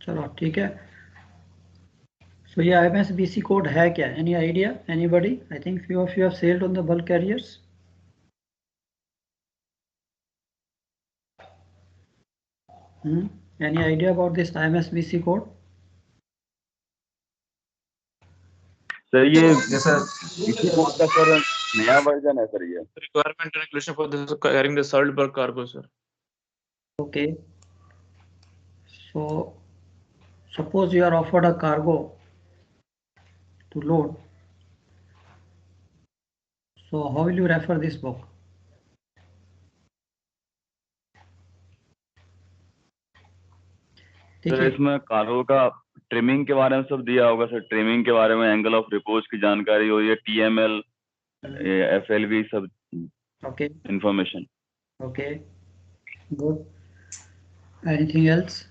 चलो ठीक है. So ये IMSBC code है क्या? Any idea? Anybody? I think few of you have sailed on the bulk carriers. Any idea about this IMSBC code? Sir ये इसी कोड का सर नया वर्जन है सर ये. Requirement and regulation for this carrying the solid bulk cargo, sir. Okay. So suppose you are offered a cargo to load. So how will you refer this book? Sir इसमें cargo का trimming के बारे में सब दिया होगा sir. Trimming के बारे में, एंगल ऑफ रिपोज की जानकारी हो, ये TML, FLV सब. Okay. Information. Okay. Good. Anything else?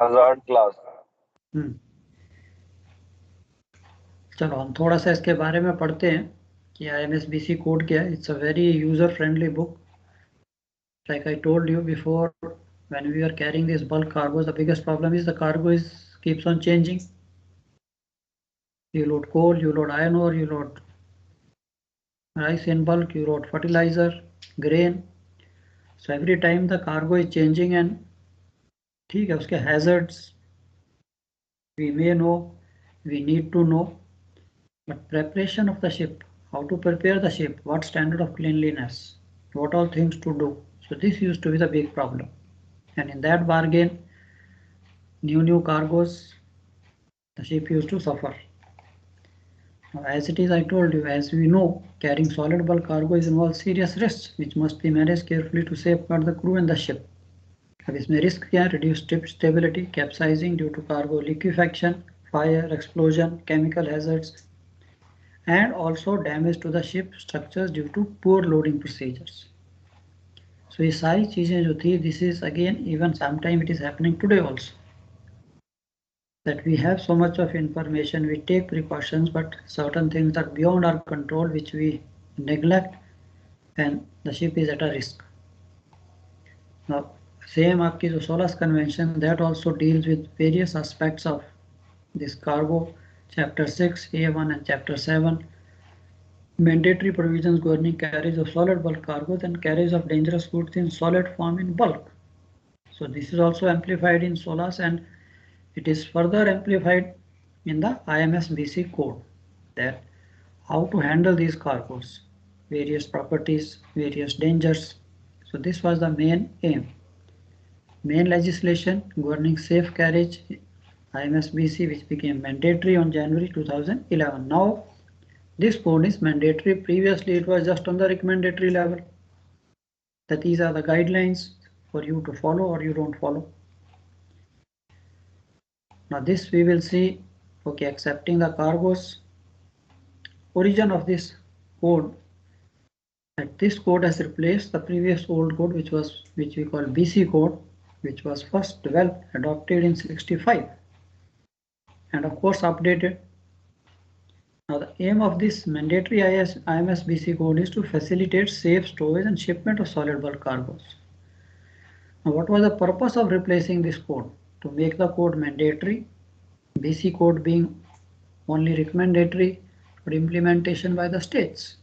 Hazard class. चलो हम थोड़ा सा इसके बारे में पढ़ते हैं कि IMSBC कोड क्या है. It's a very user friendly book. Like I told you before, when we are carrying these bulk cargos, the biggest problem is the cargo keeps on changing. You load coal, you load iron ore, you load rice in bulk, you load fertilizer, grain. So every time the cargo is changing and ठीक है, उसके hazards we may know, we need to know, but preparation of the ship, how to prepare the ship, what standard of cleanliness, what all things to do. So this used to be the big problem, and in that bargain, new cargos, the ship used to suffer. Now, as it is, I told you, as we know, carrying solid bulk cargo involves serious risks, which must be managed carefully to safeguard the crew and the ship. अब इसमें risk क्या है? reduced ship stability, capsizing due to cargo liquefaction, fire, explosion, chemical hazards, and also damage to the ship structures due to poor loading procedures. So ये सारी चीजें जो थी, this is again even sometime it is happening today also, that we have so much of information, we take precautions, but certain things are beyond our control which we neglect, and the ship is at a risk. Now same आपकी जो SOLAS convention, that also deals with various aspects of this cargo. Chapter 6 A1 and Chapter 7, mandatory provisions governing carriage of solid bulk cargoes and carriage of dangerous goods in solid form in bulk. So this is also amplified in SOLAS, and it is further amplified in the IMSBC code, that how to handle these cargoes, various properties, various dangers. So this was the main aim. Main legislation governing safe carriage, IMSBC, which became mandatory on January 2011. Now this code is mandatory. Previously it was just on the recommendatory level, that these are the guidelines for you to follow or you don't follow. Now this we will see. Okay, accepting the cargoes. Origin of this code, that this code has replaced the previous old code, which we call BC code, which was first developed, adopted in 65, and of course updated. Now the aim of this mandatory IMSBC code is to facilitate safe storage and shipment of solid bulk cargoes. Now what was the purpose of replacing this code? To make the code mandatory, BC code being only recommendatory for implementation by the states,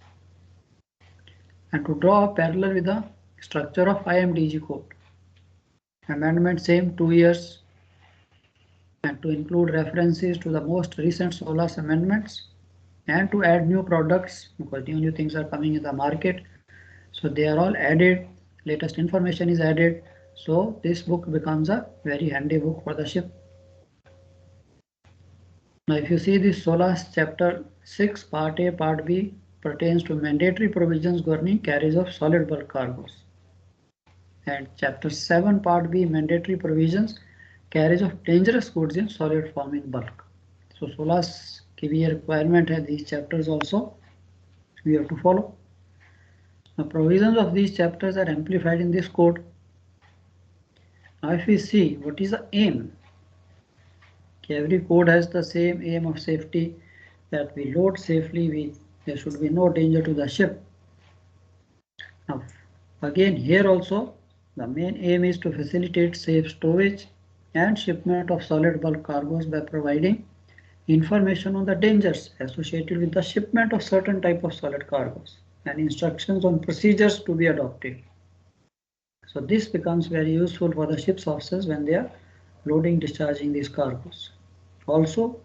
and to draw a parallel with the structure of IMDG code. Amendment same 2 years, and to include references to the most recent SOLAS amendments, and to add new products because new things are coming in the market. So they are all added, latest information is added. So this book becomes a very handy book for the ship. Now if you see this SOLAS chapter 6 part A, part B pertains to mandatory provisions governing carriage of solid bulk cargoes. And chapter 7 part B, mandatory provisions carriage of dangerous goods in solid form in bulk. So SOLAS की भी requirement है, these chapters also we have to follow. The provisions of these chapters are amplified in this code. Now if we see what is the aim, every code has the same aim of safety, that we load safely, there should be no danger to the ship. Now again here also The main aim is to facilitate safe storage and shipment of solid bulk cargoes by providing information on the dangers associated with the shipment of certain type of solid cargoes and instructions on procedures to be adopted. So this becomes very useful for the ship's officers when they are loading, discharging these cargoes. Also,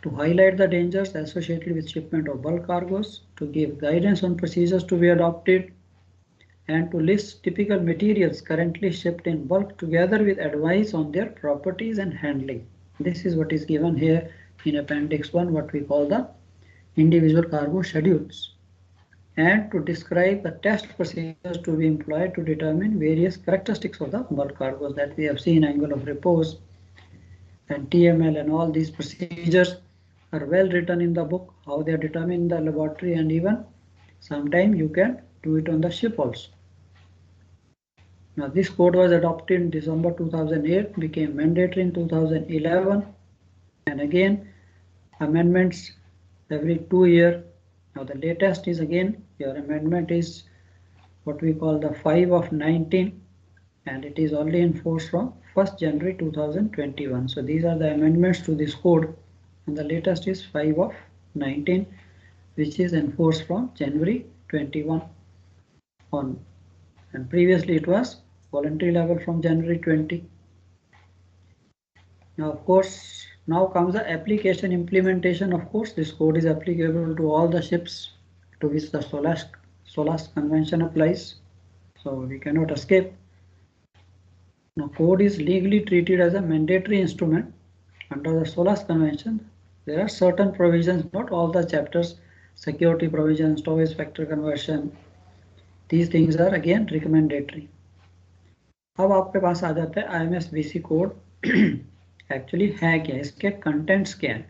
to highlight the dangers associated with shipment of bulk cargoes, to give guidance on procedures to be adopted, and to list typical materials currently shipped in bulk together with advice on their properties and handling. This is what is given here in Appendix 1, what we call the individual cargo schedules, and to describe the test procedures to be employed to determine various characteristics of the bulk cargoes that we have seen, angle of repose and TML, and all these procedures are well written in the book, how they are determined in the laboratory, and even sometime you can do it on the ship also. Now this code was adopted in December 2008, became mandatory in 2011, and again amendments every 2 years. Now the latest is again, your amendment is what we call the 5 of 19, and it is only in force from 1st January 2021. So these are the amendments to this code, and the latest is 5 of 19, which is enforced from January 21 on, and previously it was voluntary level from January 20. Now of course, now comes the application implementation. Of course, this code is applicable to all the ships to which the SOLAS convention applies, so we cannot escape. Now code is legally treated as a mandatory instrument under the SOLAS convention. There are certain provisions, not all the chapters, security provisions, stowage factor conversion, these things are again recommendatory. अब आपके पास आ जाता है IMS-BC code actually है क्या, इसके contents क्या है.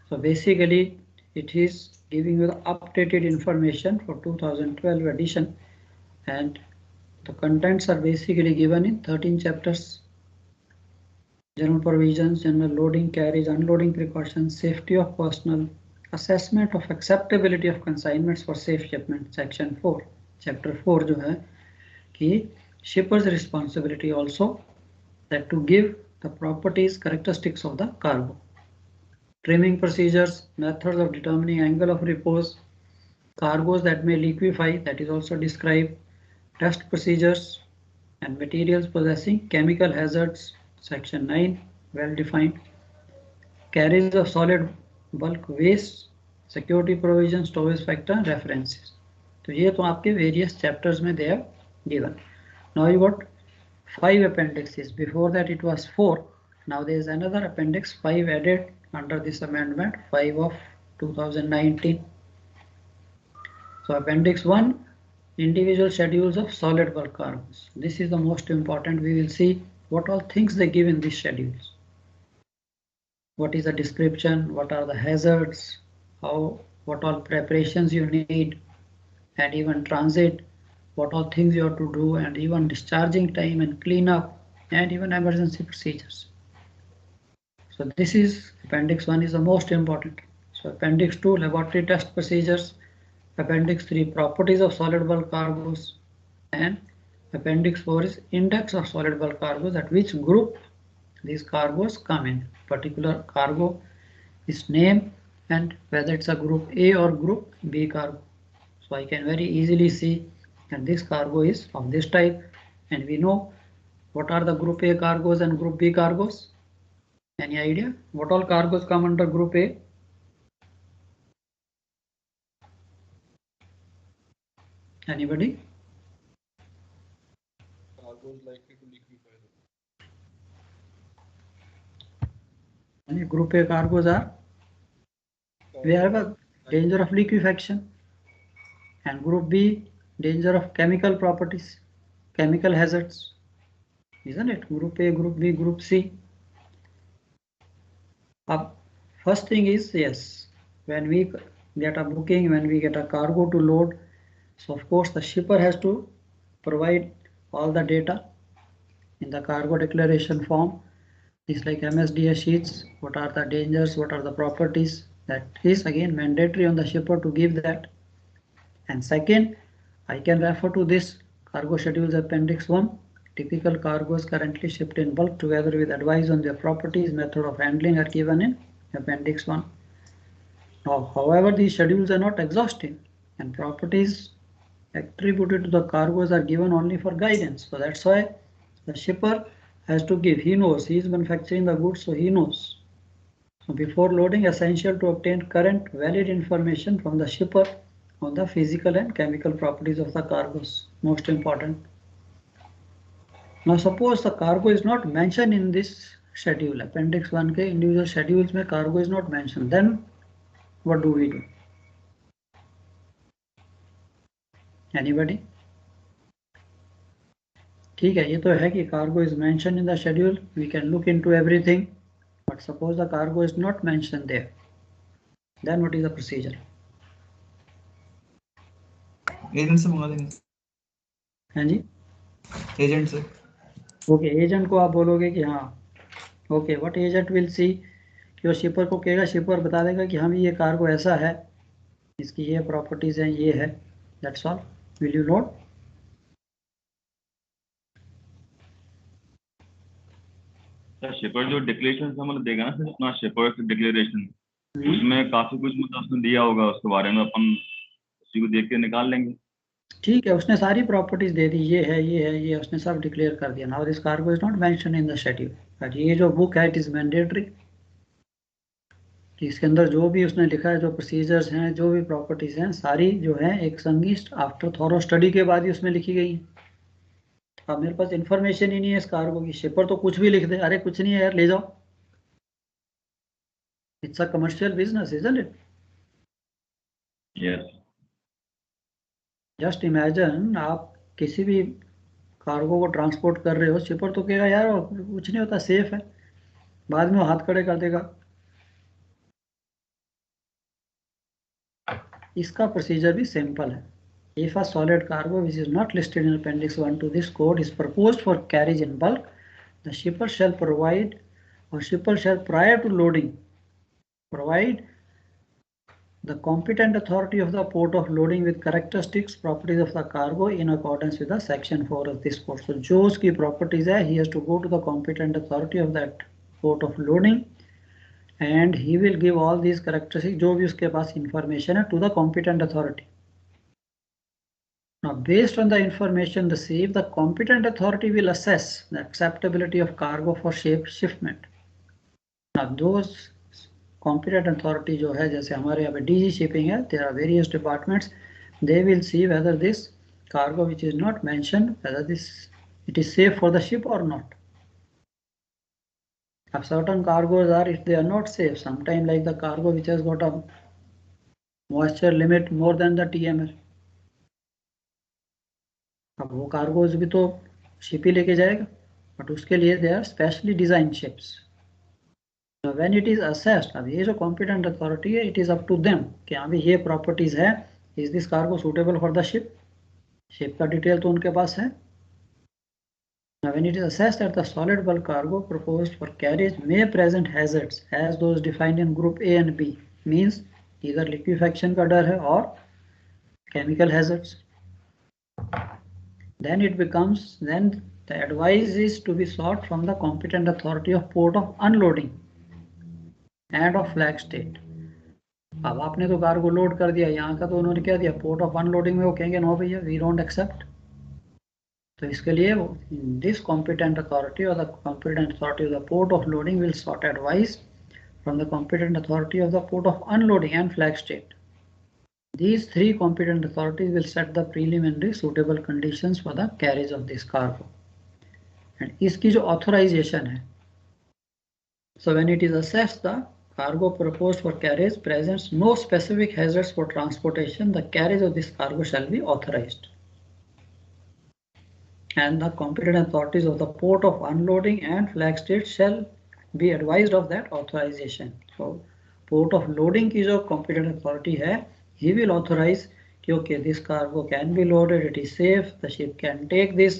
So basically it is giving you the updated information for 2012 edition, and the contents are basically given in 13 chapters. General provisions, general loading, carriage, unloading precautions, safety of personnel, assessment of acceptability of consignments for safe shipment, section 4. Chapter 4 जो है कि shipper's responsibility also that to give the properties, characteristics of the cargo. Trimming procedures, methods of determining angle of repose, cargoes that may liquefy, that is also described, test procedures, and materials possessing chemical hazards, section 9, well defined. Carriage of solid bulk waste, security provisions, stowage factor, references. तो ये तो आपके various chapters में they have given. Now you got 5 appendices. Before that it was 4. Now there is another appendix 5 added under this amendment 5 of 2019. So appendix 1, individual schedules of solid bulk cargoes. This is the most important. We will see what all things they give in these schedules. What is the description, what are the hazards, what all preparations you need, and even transit, what all things you have to do, and even discharging time and cleanup, and even emergency procedures. So this is appendix 1 is the most important. So appendix 2, laboratory test procedures, appendix 3, properties of solid bulk cargoes, and appendix 4 is index of solid bulk cargoes, at which group these cargoes come in. Particular cargo, its name, and whether it's a group A or group B cargo. So I can very easily see that this cargo is of this type, and we know what are the group A cargoes and group B cargoes. Any idea what all cargoes come under group A? Anybody? Cargoes likely to liquefy. Any group A cargoes are where a danger of liquefaction, and group B danger of chemical properties, chemical hazards, isn't it? Group A, group B, group C. First thing is, yes, when we get a booking, when we get a cargo to load, so of course the shipper has to provide all the data in the cargo declaration form. It's like MSDS sheets, what are the dangers, what are the properties, that is again mandatory on the shipper to give that. And second, I can refer to this cargo schedules appendix 1. Typical cargoes currently shipped in bulk together with advice on their properties, method of handling are given in appendix 1. Now, however, these schedules are not exhaustive and properties attributed to the cargoes are given only for guidance. So that's why the shipper has to give. He knows, he is manufacturing the goods, so he knows. So before loading, essential to obtain current valid information from the shipper on the physical and chemical properties of the cargoes. Most important. Now suppose the cargo is not mentioned in this schedule. Appendix 1 के individual schedules में cargo is not mentioned. Then what do we do? Anybody? ठीक है, ये तो है कि cargo is mentioned in the schedule. We can look into everything. But suppose the cargo is not mentioned there. Then what is the procedure? Agent से मंगा देंगे. हाँ जी. एजेंट से. ओके, एजेंट को आप बोलोगे कि हाँ. Okay, what agent will see कि वो शिपर को कहेगा, शिपर बता देगा कि हम ये कार्गो ऐसा है, इसकी ये प्रॉपर्टीज हैं, ये है. That's all. Will you load? शिपर जो डिक्लेरेशन मतलब देगा ना सर, अपना शिपर डिक्लेरेशन, उसमें काफी कुछ मतलब उसने दिया होगा, उसके बारे में अपन उसी को देख के निकाल लेंगे. ठीक है, उसने सारी प्रॉपर्टीज दे दी, ये है, ये है, ये उसने सब डिक्लेयर कर दिया. Now this cargo is not mention in the schedule. But ये जो बुक है इट इज मैंडेटरी. इसके अंदर जो भी उसने लिखा है, जो प्रोसीजर्स हैं, जो भी प्रॉपर्टीज हैं, सारी जो है एक संगिष्ट आफ्टर थॉरो स्टडी के बाद ही उसमें लिखी गई है. अब मेरे पास इंफॉर्मेशन ही नहीं है इस कार्गो की. शिपर तो कुछ भी लिख दे, अरे कुछ नहीं है यार, ले जाओ. It's a commercial business, isn't it? Yes. Just imagine आप किसी भी कार्गो को ट्रांसपोर्ट कर रहे हो, शिपर तो कहेगा यार कुछ नहीं होता, सेफ है. बाद में वो हाथ खड़े कर देगा. इसका प्रोसीजर भी सिंपल है. If a solid cargo which is not listed in appendix 1 to this code is proposed for carriage in bulk, the shipper shall provide, or shipper shall prior to loading provide the competent authority of the port of loading with characteristics properties of the cargo in accordance with the section 4 of this code. So जो उसकी properties है, he has to go to the competent authority of that port of loading and he will give all these characteristics जो भी उसके पास information है to the competent authority. Now, based on the information received, the competent authority will assess the acceptability of cargo for shipment. Now, those competent authority जो है, जैसे हमारे यहाँ पे DG shipping है, there are various departments. They will see whether this cargo which is not mentioned, whether it is safe for the ship or not. Now, certain cargoes are, if they are not safe, sometimes like the cargo which has got a moisture limit more than the TML. अब वो cargoes भी तो ship ही लेके जाएगा, but उसके लिए they are specially designed ships. When it is assessed, अब ये जो कॉम्पिटेंट अथॉरिटी है, it is up to them कि हाँ भाई ये प्रॉपर्टीज है, is this cargo suitable for the ship. Ship का डिटेल तो उनके पास है. When it is assessed that the solid bulk cargo proposed for carriage may present hazards as those defined in group A and B, means इधर liquefaction का डर है और chemical hazards. Then it becomes, then the advice is to be sought from the competent authority of port of unloading and of flag state. अब आपने तो cargo load कर दिया, यहाँ का तो उन्होंने क्या दिया, पोर्ट ऑफ अनलोडिंग में वो कहेंगे नो भैया वी डोंट एक्सेप्ट. तो इसके लिए दिस कॉम्पिटेंट अथॉरिटी और the competent authority of the port of loading will sought advice from the competent authority of the port of unloading and flag state. These three competent authorities will set the preliminary suitable conditions for the carriage of this cargo. And इसकी जो authorization है, so when it is assessed the cargo proposed for carriage presents no specific hazards for transportation, the carriage of this cargo shall be authorized. And the competent authorities of the port of unloading and flag state shall be advised of that authorization. So port of loading की जो competent authority है, he will authorize कि okay this cargo can be loaded, it is safe, the ship can take this.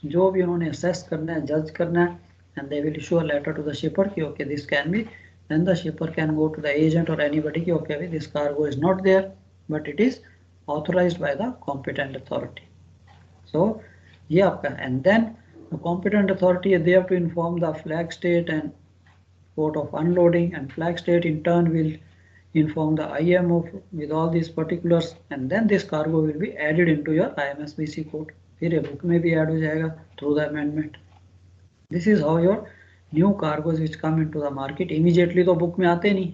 जो भी उन्होंने assess करना है, judge करना है, and they will issue a letter to the shipper कि okay this can be. Then the shipper can go to the agent or anybody कि okay this cargo is not there, but it is authorized by the competent authority. So ये आपका, and then the competent authority, they have to inform the flag state and port of unloading, and flag state in turn will inform the IMO with all these particulars, and then this cargo will be added into your IMSBC code. फिर ये book में भी add हो जाएगा through the amendment. This is how your new cargoes which come into the market, immediately तो book में आते नहीं.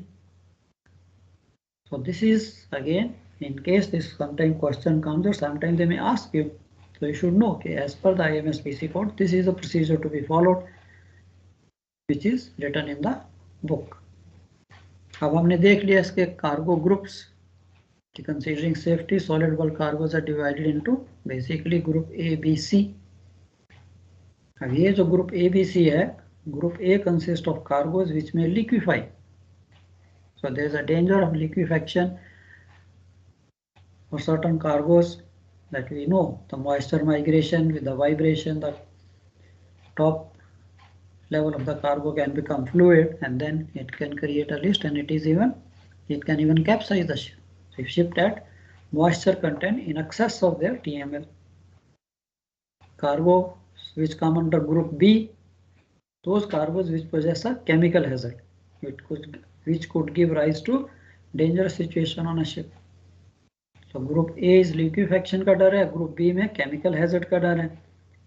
So this is again, in case this sometime question comes or sometime they may ask you, so you should know, okay, as per the IMSBC code, this is the procedure to be followed, which is written in the book. अब हमने देख लिया इसके cargo groups कि considering safety solid bulk cargoes are divided into basically group A B C. अब ये जो group A B C है, group A consist of cargoes which में liquefy. So there is a danger of liquefaction for certain cargoes that we know. The moisture migration with the vibration, the top level of the cargo can become fluid, and then it can create a list, and it can even capsize the ship. So if shipped at moisture content in excess of their TML. Cargo which come under group B, those cargoes which possess a chemical hazard, which could give rise to dangerous situation on a ship. So group A is liquefaction का डर है, group B में chemical hazard का डर है,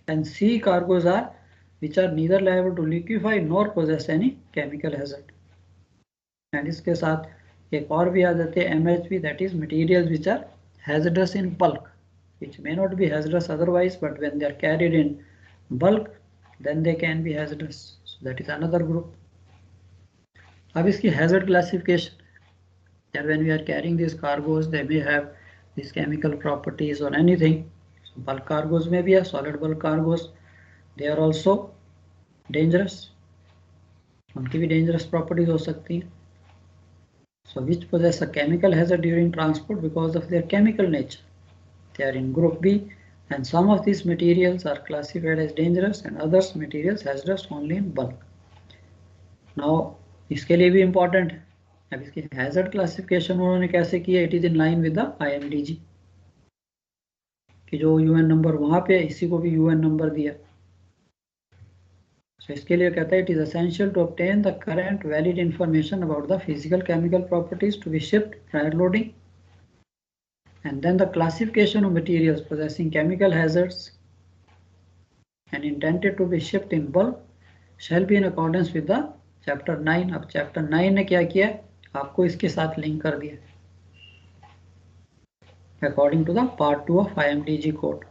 and C cargoes are which are neither liable to liquefy nor possess any chemical hazard. And इसके साथ एक और भी आ जाते हैं MHB, that is materials which are hazardous in bulk, which may not be hazardous otherwise, but when they are carried in bulk, then they can be hazardous. So that is another group. अब इसकी hazard classification, that when we are carrying these cargoes, they may have these chemical properties or anything. So bulk cargoes में भी है, solid bulk cargoes, they are also dangerous. उनकी भी dangerous properties हो सकती हैं. So which possess a chemical hazard during transport because of their chemical nature. They are in group B, and some of these materials are classified as dangerous and others materials hazardous only in bulk. Now इसके लिए भी important है. अब इसकी hazard classification उन्होंने कैसे की है? It is in line with the IMDG कि जो UN नंबर वहाँ पे इसी को भी UN नंबर दिया. So इसके लिए कहता है it is essential to obtain the current valid information about the physical chemical properties to be shipped prior loading, and then the classification of materials possessing chemical hazards and intended to be shipped in bulk shall be in accordance with the chapter 9. अब chapter 9 ने क्या किया? आपको इसके साथ link कर दिया according to the part 2 of IMDG code,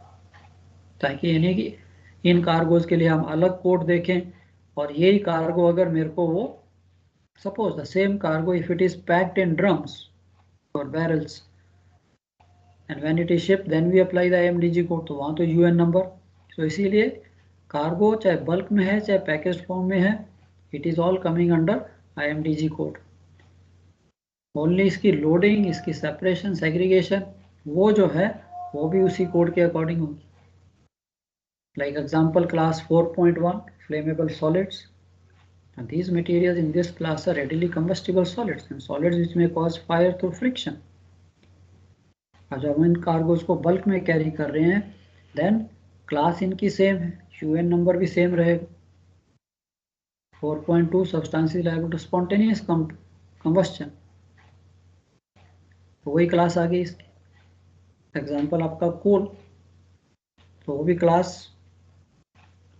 ताकि ये नहीं कि इन कार्गोज के लिए हम अलग कोड देखें और यही कार्गो अगर मेरे को वो suppose the same cargo if it is packed in drums और barrels and when it is shipped then we apply the IMDG code, तो वहाँ तो UN नंबर. तो इसीलिए कार्गो चाहे बल्क में है चाहे पैकेज फॉर्म में है, it is all coming under IMDG code. Only इसकी लोडिंग, इसकी सेपरेशन, सेग्रीगेशन वो जो है वो भी उसी कोड के अकॉर्डिंग होगी. Like example class 4.1 flammable solids, and these materials in this class are readily combustible solids and solids which may cause fire through friction. जब हम इन कार्गोज को बल्क में कैरी कर रहे हैं देन क्लास इनकी सेम है, UN नंबर भी सेम रहेगा. 4.2 substances liable to spontaneous combustion, तो वही क्लास आ गई इसकी. एग्जाम्पल आपका कोल, तो वो भी क्लास,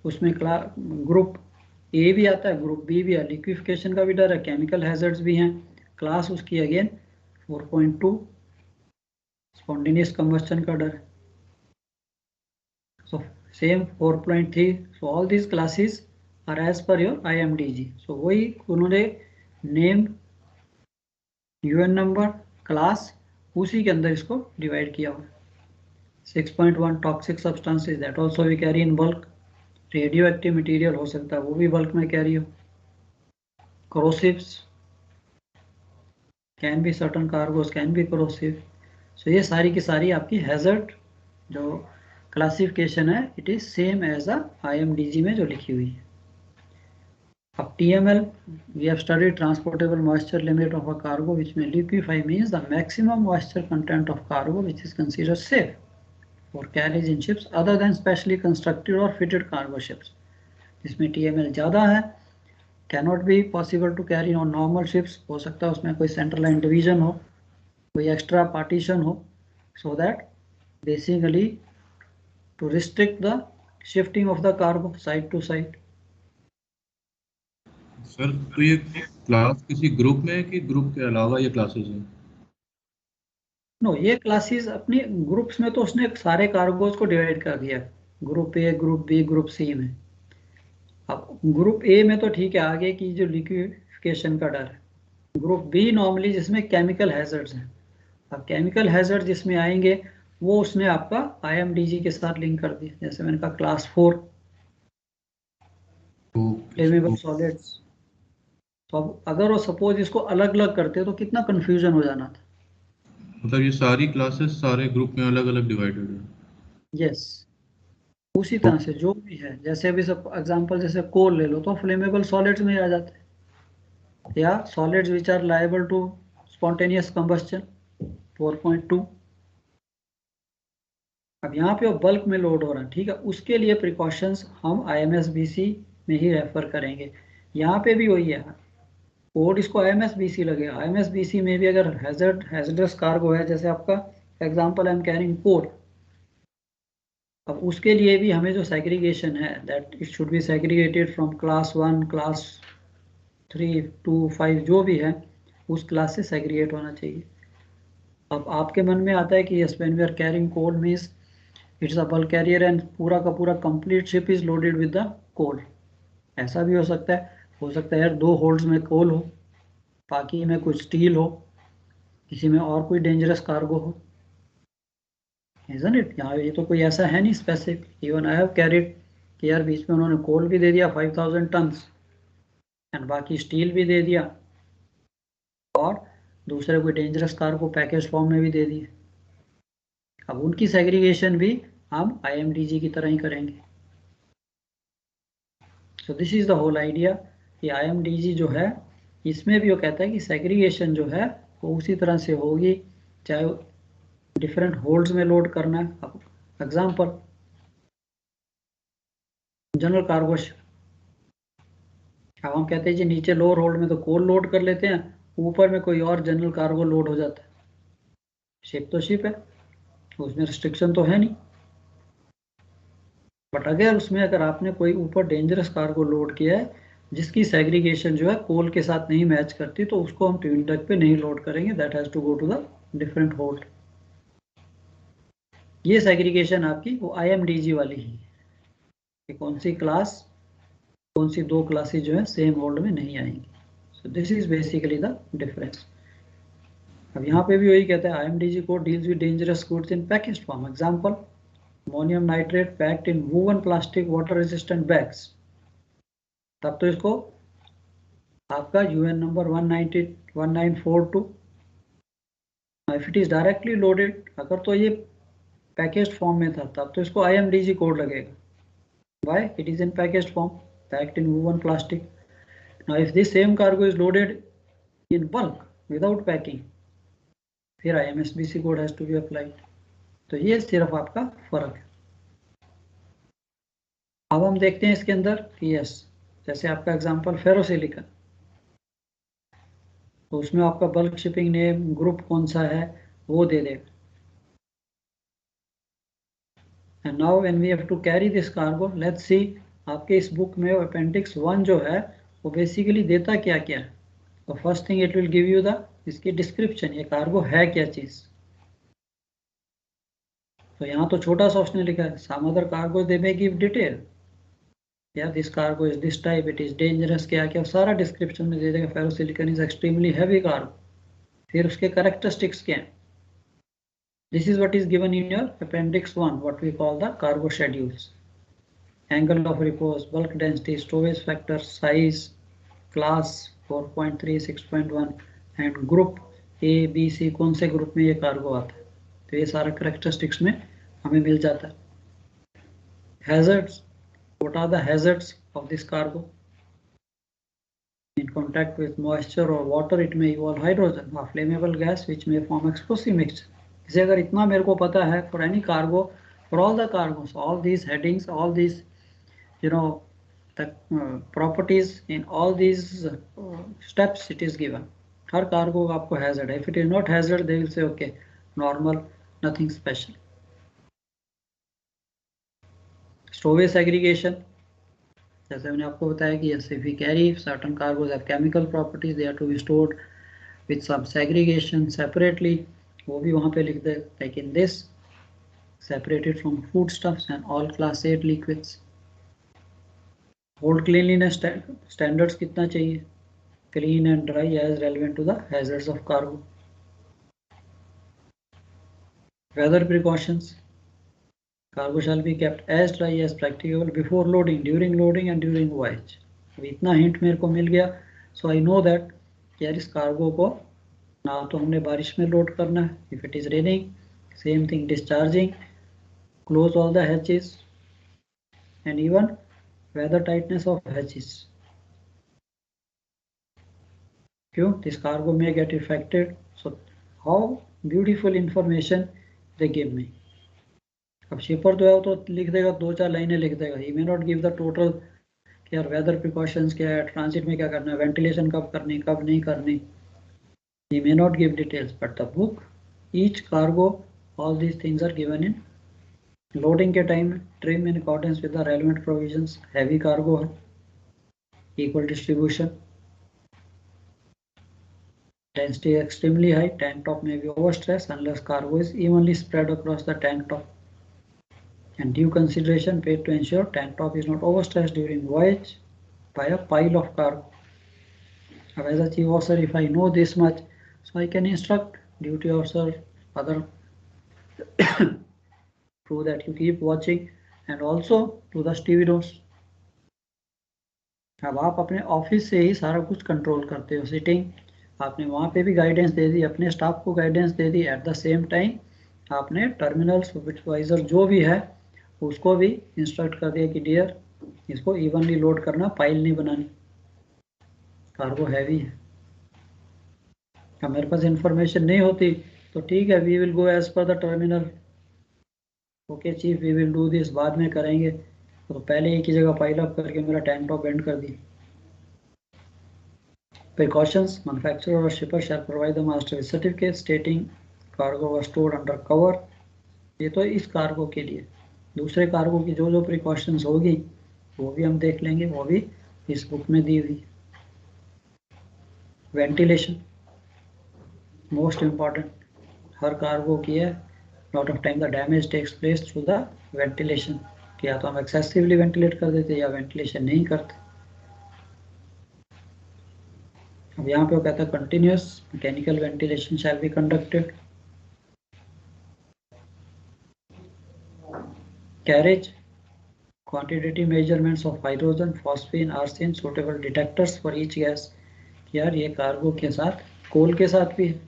उसमें ग्रुप ए भी आता है, ग्रुप बी भी है, लिक्विफिकेशन का भी डर है, केमिकल हैजर्ड्स भी हैं. क्लास उसकी अगेन 4.2 स्पॉन्टेनियस कंबस्टन का डर है. So same 4.3. So all these classes are as per your IMDG. So वही उन्होंने नेम, UN नंबर, क्लास, उसी के अंदर इसको डिवाइड किया हुआ. 6.1 toxic substances that also we carry in bulk. Radioactive material हो सकता है वो भी बल्क में कैरी हो. corrosives can be, certain cargos can be corrosive. So ये सारी की सारी आपकी हैजर्ड जो क्लासिफिकेशन है it is same as a IMDG में जो लिखी हुई है. अब TML, we have studied transportable moisture limit of a cargo which may liquefy means the maximum moisture content of cargo which is considered safe for carriage in ships other than specially constructed or fitted cargo ships. जिसमें TML ज़्यादा है, cannot be possible to carry on normal ships. हो सकता है उसमें कोई central line division हो, कोई extra partition हो, so that basically to restrict the shifting of the cargo side to side. Sir तो ये क्लास किसी ग्रुप में है कि ग्रुप के अलावा ये क्लासेस हैं? नो, ये क्लासेस अपनी ग्रुप्स में तो उसने सारे कार्गोज को डिवाइड कर दिया, group A, group B, group C में। अब ग्रुप ए में तो ठीक है, आगे की जो लिक्विफिकेशन का डर है। ग्रुप बी नॉर्मली जिसमें केमिकल हैजर्ड्स हैं। अब केमिकल हैजर्ड जिसमें आएंगे वो उसने आपका IMDG के साथ लिंक कर दिया, जैसे मैंने कहा क्लास 4 फ्लेमेबल सॉलिड्स। तो अब अगर वो सपोज इसको अलग अलग करते तो कितना कंफ्यूजन हो जाना था। मतलब ये सारी क्लासेस सारे ग्रुप में अलग अलग डिवाइडेड है? यस, उसी तरह से जो भी है, जैसे अभी सब एग्जांपल जैसे कोल ले लो तो फ्लेमेबल सॉलिड्स में आ जाते हैं, या solids which are liable to spontaneous combustion 4.2। अब यहाँ पे वो बल्क में लोड हो रहा है, ठीक है, उसके लिए प्रिकॉशंस हम IMSBC में ही रेफर करेंगे। यहाँ पे भी वही है, कोड इसको IMSBC लगेगा। IMSBC में भी अगर हैजर्डस कार्गो है, जैसे आपका एग्जांपल आई एम कैरिंग कोल, अब उसके लिए भी हमें जो सेग्रीगेशन है that it should be segregated from class 1, class 3 to 5 जो भी है उस क्लास से सेग्रीगेट होना चाहिए। अब आपके मन में आता है कि yes, when we are carrying coal means it's a bulk carrier and पूरा का पूरा complete ship is loaded with the coal. ऐसा भी हो सकता है यार 2 होल्ड्स में कोल हो, बाकी में कुछ स्टील हो, किसी में और कोई डेंजरस कार्गो हो, isn't it? यहाँ ये तो कोई ऐसा है नहीं specific. Even I have carried कि यार बीच में उन्होंने कोल भी दे दिया 5000 टन्स एंड बाकी स्टील भी दे दिया और दूसरे कोई डेंजरस कार्गो पैकेज फॉर्म में भी दे दिए। अब उनकी सेग्रीगेशन भी हम IMDG की तरह ही करेंगे। So this is the whole idea कि IMDG जो है इसमें भी वो कहता है कि सेग्रीगेशन जो है वो उसी तरह से होगी, चाहे डिफरेंट होल्ड्स में लोड करना है। अब एग्जांपल जनरल कार्गो शिप, अब हम कहते हैं जी नीचे लोअर होल्ड में तो कोल लोड कर लेते हैं, ऊपर में कोई और जनरल कार्गो लोड हो जाता है। शिप तो शिप है, उसमें रिस्ट्रिक्शन तो है नहीं, बट अगर आपने कोई ऊपर डेंजरस कार्गो लोड किया है जिसकी सेग्रीगेशन जो है कोल के साथ नहीं मैच करती, तो उसको हम ट्विन डेक पे नहीं लोड करेंगे, that has to go to the different hold. ये सेग्रीगेशन आपकी वो IMDG वाली ही है, कौन सी क्लास, कौन सी 2 क्लासेस जो है सेम होल्ड में नहीं आएंगी। सो this is basically the difference. अब यहाँ पे भी वही कहता है IMDG code deals with dangerous goods in packaged form. Example ammonium nitrate packed in woven plastic water resistant bags, तब तो इसको आपका UN number 1942। If it is directly loaded, अगर तो ये पैकेज्ड फॉर्म में था तब तो इसको IMDG कोड लगेगा। Why? It is in packaged form, packed in woven plastic. Now if this same cargo is loaded in bulk without packing, फिर IMSBC code has to be applied. तो ये सिर्फ आपका फर्क है। अब हम देखते हैं इसके अंदर कि यस, जैसे आपका एग्जांपल फेरोसिलिकन, तो उसमें आपका बल्क शिपिंग नेम ग्रुप कौन सा है वो दे देगा। And now when we have to carry this cargo, let's see आपके इस बुक में अपेंडिक्स 1 जो है वो बेसिकली देता क्या क्या है। तो first thing it will give you the इसकी डिस्क्रिप्शन, ये कार्गो है क्या चीज। तो यहाँ तो छोटा सा उसने लिखा है, सम अदर कार्गो दे मे गिव डिटेल, या this cargo is this type, it is dangerous, क्या क्या सारा डिस्क्रिप्शन में दे देगा। फेरोसिलिकन इज एक्सट्रीमली हैवी कार्गो, फिर उसके कैरेक्टरिस्टिक्स क्या हैं। This is what is given in your appendix 1, what we call the cargo schedules. Angle of repose, bulk density, stowage factor, size, class 4.3, 6.1 and group A, B, C, कौन से group में ये cargo आता है, तो ये सारा कैरेक्टरिस्टिक्स में हमें मिल जाता है। Hazards, what are the hazards of this cargo? In contact with moisture or water, it may evolve hydrogen, a flammable gas which may form explosive mixture. इसे अगर इतना मेरे को पता है, for any cargo, for all the cargos, all these headings, all these, the properties in all these steps, it is given. Her cargo का आपको hazard है. If it is not hazard, they will say okay, normal, nothing special. Stowage segregation. जैसे मैंने आपको बताया कि yes, if we carry certain cargos have chemical properties, they are to be stored with some segregation separately. वो भी वहाँ पे लिख दे, like in this, separated from foodstuffs and all class 8 liquids. Hold cleanliness standards कितना चाहिए? Clean and dry as relevant to the hazards of cargo. Weather precautions. Cargo shall be kept as dry as practicable before loading, during loading and during voyage. अब इतना hint मेरे को मिल गया, so I know that यार इस cargo को ना तो हमने बारिश में लोड करना है, if it is raining, same thing discharging, close all the hatches and even weather tightness of hatches. क्यों? This cargo may get affected. So how beautiful information they give me. अब शिपर जो है तो लिख देगा, 2-4 लाइनें लिख देगा. He may not give the total कि यार वेदर प्रिकॉशंस क्या है, ट्रांजिट में क्या करना है, वेंटिलेशन कब करनी, कब नहीं करनी. He may not give details, but the book, each cargo, all these things are given in. Loading के time trim in accordance with the relevant provisions. Heavy cargo है, equal distribution. Density extremely high. Tank top may be overstressed unless cargo is evenly spread across the tank top. And due consideration paid to ensure tank top is not overstressed during voyage by a pile of cargo. As a chief officer, if I know this much, so I can instruct duty officer, other to that you keep watching and also to the stevedots. अब आप अपने office से ही सारा कुछ control करते हो. Sitting आपने वहाँ पे भी गाइडेंस दे दी, अपने स्टाफ को guidance they the. Eight the same time आपने टर्मिनल सुपरवाइजर जो भी है उसको भी इंस्ट्रक्ट कर दिया कि डियर इसको इवनली लोड करना, पाइल नहीं बनानी, कार्गो हैवी है. अब मेरे पास इंफॉर्मेशन नहीं होती तो ठीक है, we will go as per the terminal. Okay chief, we will do this, बाद में करेंगे. तो पहले एक ही जगह पाइल अप करके मेरा टैंक टॉप एंड कर दी. Precautions. Manufacturer or shipper shall provide the master with certificate stating cargo was stored under cover. ये तो इस कार्गो के लिए. दूसरे कार्गो की जो जो प्रिकॉशंस होगी वो भी हम देख लेंगे, वो भी इस बुक में दी हुई. वेंटिलेशन मोस्ट इम्पॉर्टेंट, हर कार्गो की है. Lot of time the damage takes place through the ventilation. कि या तो हम एक्सेसिवली वेंटिलेट कर देते या वेंटिलेशन नहीं करते. अब यहाँ पे वो कहता है continuous mechanical ventilation shall be conducted. Carriage quantitative measurements of hydrogen, phosphine, arsine, suitable detectors for each gas. यार ये कार्गो के साथ कोल के साथ भी है.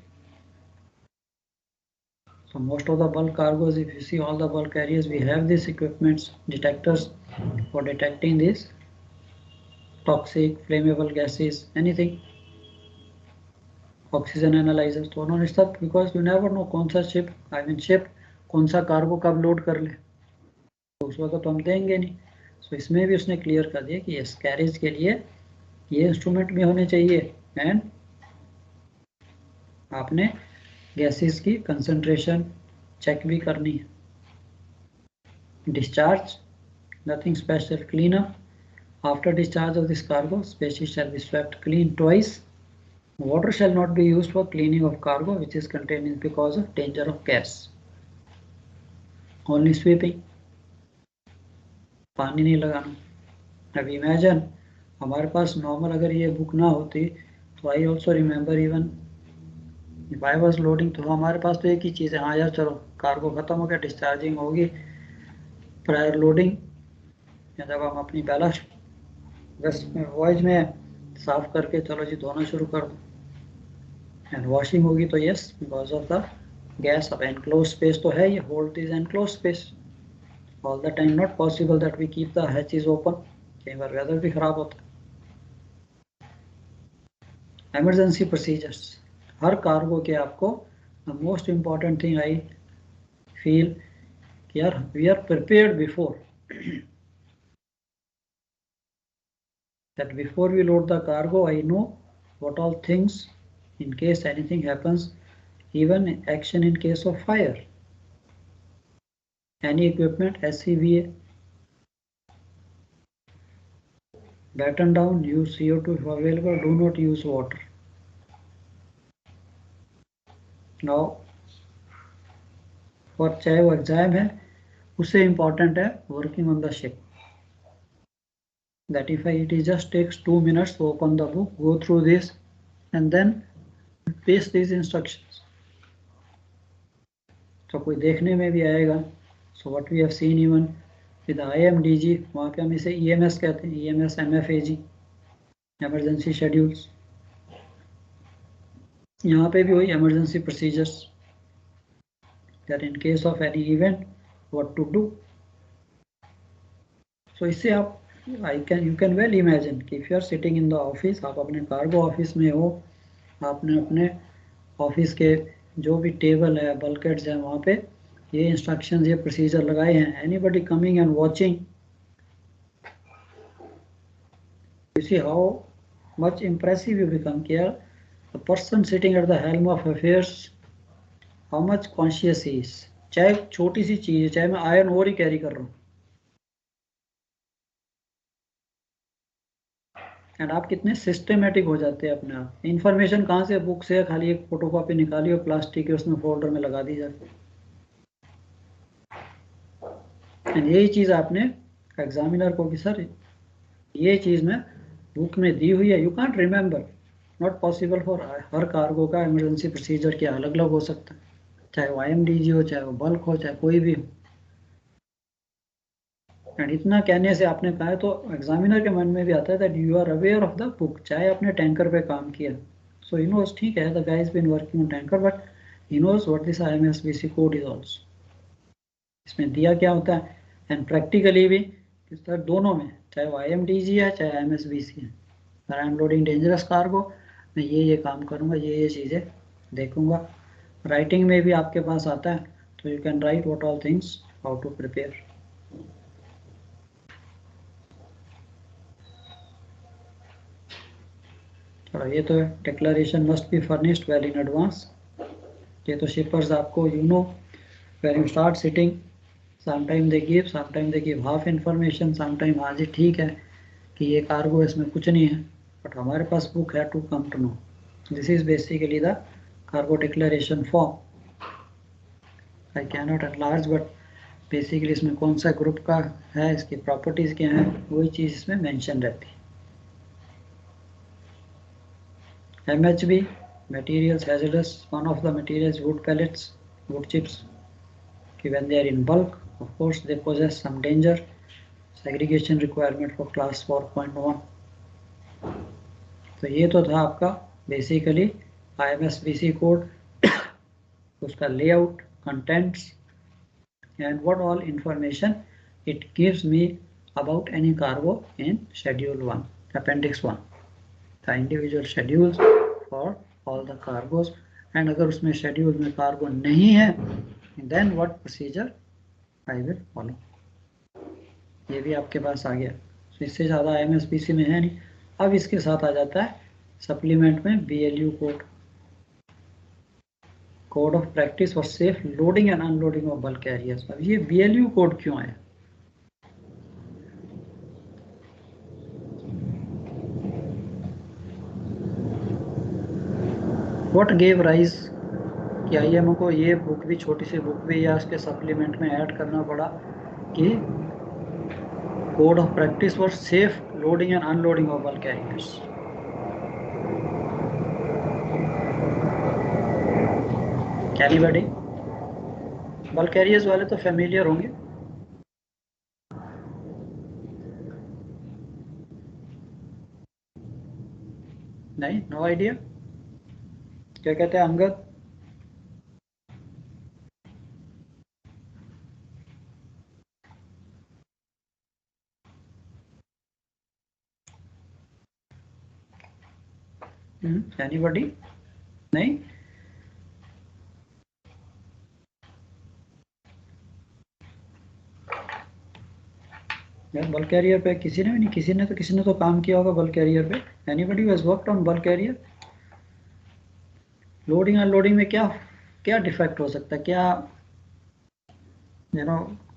So most of the bulk cargoes, if you see all the bulk carriers, we have these equipments, detectors for detecting these toxic, flammable gases, anything. Oxygen analyzers तो उन्होंने सब, because you never know कौन सा ship कौन सा cargo कब load कर ले, तो उस वक्त तो हम देंगे नहीं. सो इसमें भी उसने क्लियर कर दिया कि यस कैरेज के लिए ये इंस्ट्रूमेंट भी होने चाहिए एंड आपने गैसेस की कंसंट्रेशन चेक भी करनी है. Discharge nothing special. Clean up after discharge of this cargo, species shall be swept clean twice. Water shall not be used for cleaning of cargo which is contained in because of danger of gas. Only sweeping. पानी नहीं लगाना. अब imagine हमारे पास normal अगर ये book ना होती तो I also remember even if I was loading तो हमारे पास तो एक ही चीज़ है, हाँ यार चलो कार्गो खत्म हो गया, डिस्चार्जिंग होगी, प्रायर लोडिंग या जब हम अपनी बैलेस्ट वॉयज में साफ करके चलो जी धोना शुरू कर दो. एंड वॉशिंग होगी तो yes because of the gas. अब एनक्लोज स्पेस तो है, ये hold this enclose space all the time. Not possible that we keep the hatches open. कई बार वेदर भी खराब होता है. इमरजेंसी प्रोसीजर्स, हर कार्गो के आपको the most important thing I feel कि यार we are prepared before, that before we load the cargo I know what all things in case anything happens, even action in case of fire, any equipment SCBA, batten down, use CO2 if available, do not use water. Now for चाहे वो exam है उससे important है working on the ship, that if it is just takes 2 minutes to open the book, go through this and then paste these instructions, तो कोई देखने में भी आएगा. So what we have seen even with IMDG, वहाँ पे हम इसे EMS कहते हैं, EMS MFAG, emergency schedules. यहाँ पे भी वही emergency procedures, that in case of any event what to do. So इससे आप you can well imagine कि if you are sitting in the office, आप अपने कार्गो ऑफिस में हो, आपने अपने ऑफिस के जो भी टेबल है, बल्कहेड्स है, वहाँ पे ये इंस्ट्रक्शंस, ये प्रोसीजर लगाए हैं. Anybody coming and watching, you see how much impressive you become. Here the person sitting at the helm of affairs, how much conscious he is. चाहे छोटी सी चीज है, चाहे मैं आयरन ओर ही कैरी कर रहा हूँ, एंड आप कितने सिस्टमेटिक हो जाते हैं अपने आप. इंफॉर्मेशन कहाँ से, बुक से, खाली एक फोटोकॉपी निकाली और प्लास्टिक के उसमें फोल्डर में लगा दी जाती है. एंड यही चीज आपने एग्जामिनर को कि सर ये चीज में बुक में दी हुई है, you can't remember, not possible for her cargo का इमरजेंसी प्रोसीजर क्या अलग अलग हो सकता है, चाहे वो IMDG हो, चाहे वो बल्क हो, चाहे कोई भी हो. एंड इतना कहने से आपने कहा है तो एग्जामिनर के मन में भी आता है that you are aware of the book, चाहे आपने टैंकर पे काम किया. सो ही नोज, ठीक है the guy is been working on tanker, but he knows what this IMSBC code is also, इसमें दिया क्या होता है. एंड प्रैक्टिकली भी सर दोनों में, चाहे वो IMDG है चाहे IMSBC है, अगर I am loading dangerous cargo, मैं ये काम करूँगा, ये चीज़ें देखूंगा. राइटिंग में भी आपके पास आता है, तो you can write what all things, how to prepare. चलो ये तो declaration must be furnished well in advance. ये तो शिपर्स आपको you know when you start sitting, sometime they give half information, sometime हाँ जी ठीक है कि ये कार्गो इसमें कुछ नहीं है, बट हमारे पास बुक है to come to know. This is basically the cargo declaration form. I can not enlarge, but basically इसमें कौन सा ग्रुप का है, इसकी प्रॉपर्टीज क्या हैं, वही चीज़ इसमें मेंशन रहती है. MHB, materials hazardous, one of the materials wood pellets, wood chips, when they are in bulk, of course they possess some danger. Segregation requirement for class 4.1. तो ये तो था आपका बेसिकली IMSBC कोड, उसका layout, contents, and what all information it gives me about any cargo in schedule 1, appendix 1, the individual schedules for all the cargos. and अगर उसमें schedule में cargo नहीं है, then what procedure I will follow, ये भी आपके पास आ गया. तो इससे ज़्यादा IMSBC में है नहीं. अब इसके साथ आ जाता है सप्लीमेंट में BLU code, code of practice for safe loading and unloading of bulk carriers. अब ये BLU कोड क्यों आया? व्हाट गेव राइज कि IMO को ये बुक भी, छोटी सी बुक भी या उसके सप्लीमेंट में ऐड करना पड़ा कि code of practice for safe loading and unloading of bulk carriers. Anybody? Bulk carriers वाले तो फेमिलियर होंगे. नहीं, नो आइडिया. क्या कहते हैं अंगद? एनीबॉडी? नहीं, यार बल्क कैरियर पे किसी ने भी नहीं, किसी ने तो काम किया होगा बल्क कैरियर पे। Anybody who has worked on bulk carrier? Loading unloading में क्या क्या डिफेक्ट हो सकता है, क्या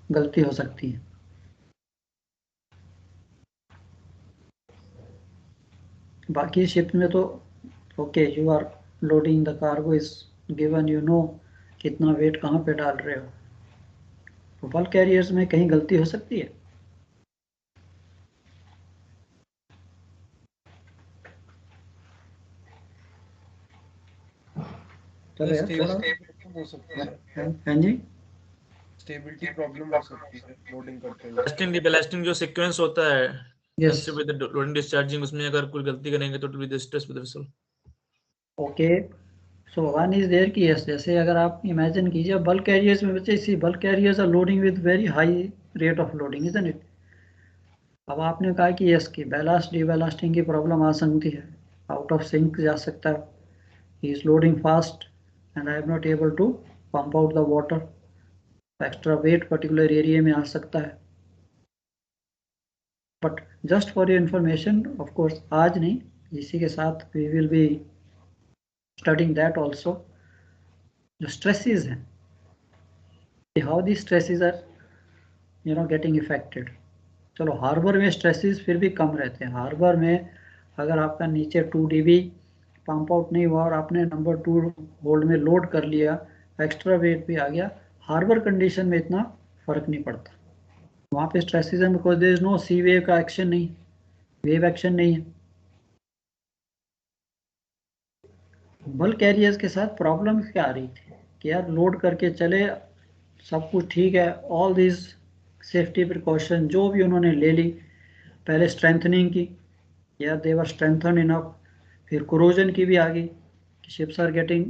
गलती हो सकती है? बाकी शिप में तो okay, you are loading the cargo is given, कितना वेट कहाँ पे डाल रहे हो। तो बल्क कैरियर्स में कहीं गलती हो सकती है? चलो यार थोड़ा हो सकती है, हाँ जी, स्टेबिलिटी प्रॉब्लम हो सकती है लोडिंग करते हुए। बैलास्टिंग जो सीक्वेंस होता है यस, विद लोडिंग डिस्चार्जिंग, उसमें अगर कोई गलती करेंगे तो it will be stress with the vessel. Okay. So one is there कि यस, जैसे अगर आप इमेजिन कीजिए बल्क कैरियर्स में बच्चे, इसी bulk carriers are loading with very high rate of loading, isn't it? अब आपने कहा कि यस की बैलास्ट डीबैलास्टिंग की प्रॉब्लम आ सकती है, आउट ऑफ सिंक जा सकता है, he is loading fast and I am not able to pump out the water, extra weight particular area में आ सकता है। But just for your information, of course आज नहीं, इसी के साथ we will be studying that also, जो स्ट्रेसेस हैं, how the stresses are getting affected. चलो हार्बर में स्ट्रेसेस फिर भी कम रहते हैं। हार्बर में अगर आपका नीचे 2 dB पंप आउट नहीं हुआ और आपने नंबर 2 होल्ड में लोड कर लिया, एक्स्ट्रा वेट भी आ गया, हार्बर कंडीशन में इतना फर्क नहीं पड़ता। वहाँ पे स्ट्रेसेस है because there is no sea wave का एक्शन नहीं, वेव एक्शन नहीं है। बल्क कैरियर्स के साथ प्रॉब्लम क्या आ रही थी कि यार लोड करके चले, सब कुछ ठीक है, ऑल दिस सेफ्टी प्रिकॉशन जो भी उन्होंने ले ली, पहले स्ट्रेंथनिंग की, यार दे वर स्ट्रेंथन इनफ, फिर कोरोजन की भी आ गई कि ships are getting,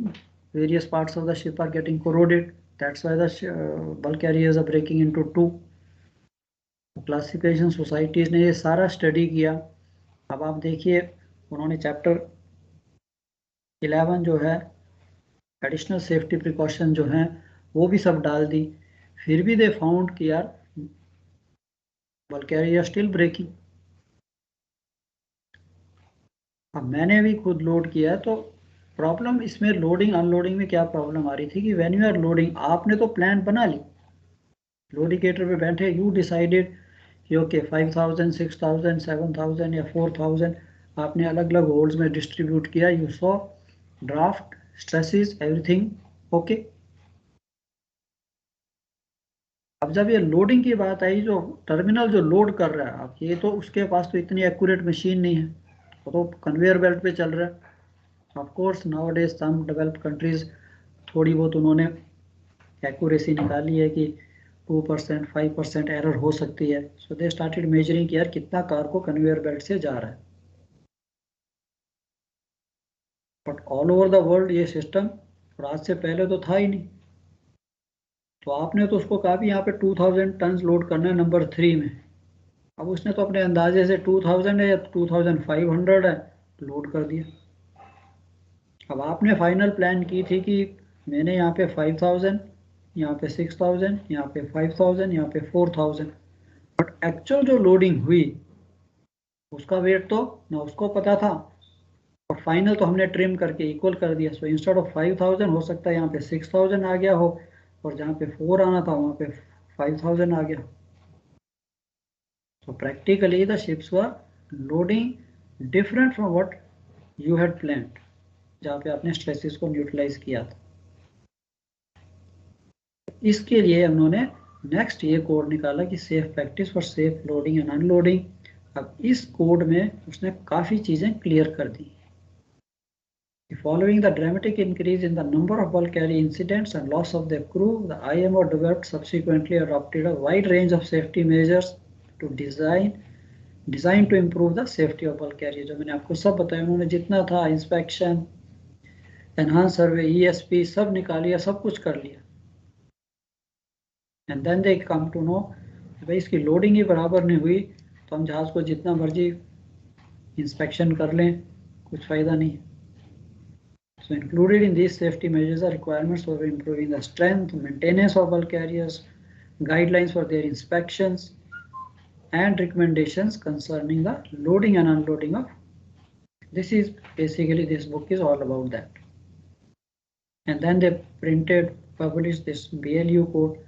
various parts of the ship are getting corroded, that's why the bulk carriers are breaking into 2। Classification societies ने ये सारा स्टडी किया। अब आप देखिए उन्होंने चैप्टर 11 जो है एडिशनल सेफ्टी प्रिकॉशन जो हैं वो भी सब डाल दी, फिर भी दे फाउंड कि यार बल्क कैरियर स्टिल ब्रेकिंग। अब मैंने भी खुद लोड किया तो प्रॉब्लम इसमें लोडिंग अनलोडिंग में क्या प्रॉब्लम आ रही थी कि व्हेन यू आर लोडिंग, आपने तो प्लान बना ली, लोडिकेटर पे बैठे, यू डिसाइडेड कि ओके 5000 6000 7000 या 4000 आपने अलग अलग होल्ड्स में डिस्ट्रीब्यूट किया, you saw draft stresses everything okay. अब जब ये लोडिंग की बात आई, जो टर्मिनल जो लोड कर रहा है, अब ये तो उसके पास तो इतनी एक्यूरेट मशीन नहीं है, वो तो कन्वेयर बेल्ट पे चल रहा है। Of course nowadays some developed countries थोड़ी बहुत उन्होंने एक्यूरेसी निकाली है कि 2% 5% एरर हो सकती है, सो दे स्टार्टेड मेजरिंग कि यार कितना कार को कन्वेयर बेल्ट से जा रहा है। But all over the world ये सिस्टम और आज से पहले तो था ही नहीं। तो आपने तो उसको कहा भी यहाँ पे 2000 टन लोड करना है नंबर 3 में, अब उसने तो अपने अंदाजे से 2000 है या 2500 है लोड कर दिया। अब आपने फाइनल प्लान की थी कि मैंने यहाँ पे 5000, यहाँ पे 6000, यहाँ पे 5000, यहाँ पे 4000, बट एक्चुअल जो लोडिंग हुई उसका वेट तो ना उसको पता था, और फाइनल तो हमने ट्रिम करके इक्वल कर दिया। सो इंस्टेड ऑफ 5000 हो सकता है यहाँ पे 6000 आ गया हो, और जहाँ पे 4 आना था वहाँ पे 5000 आ गया। So practically the ships were loading different from what you had planned, जहाँ पे आपने स्ट्रेसेस को न्यूट्रलाइज किया था। इसके लिए उन्होंने नेक्स्ट ये कोड निकाला कि safe practice for safe loading and unloading. अब इस कोड में उसने काफ़ी चीज़ें क्लियर कर दी। Following the dramatic increase in the number of bulk carry incidents and loss of their crew, the IMO developed subsequently adopted a wide range of safety measures to design to improve the safety of bulk carrier। जो मैंने आपको सब बताया, उन्होंने जितना था inspection, enhance सर्वे, ESP सब निकालिया, सब कुछ कर लिया। And then they come to know भाई इसकी लोडिंग ही बराबर नहीं हुई तो हम जहाज को जितना मर्जी इंस्पेक्शन कर लें, कुछ फ़ायदा नहीं। So included in these safety measures are requirements for improving the strength, maintenance of bulk carriers, guidelines for their inspections, and recommendations concerning the loading and unloading of. This is basically, this book is all about that. And then they published this BLU code.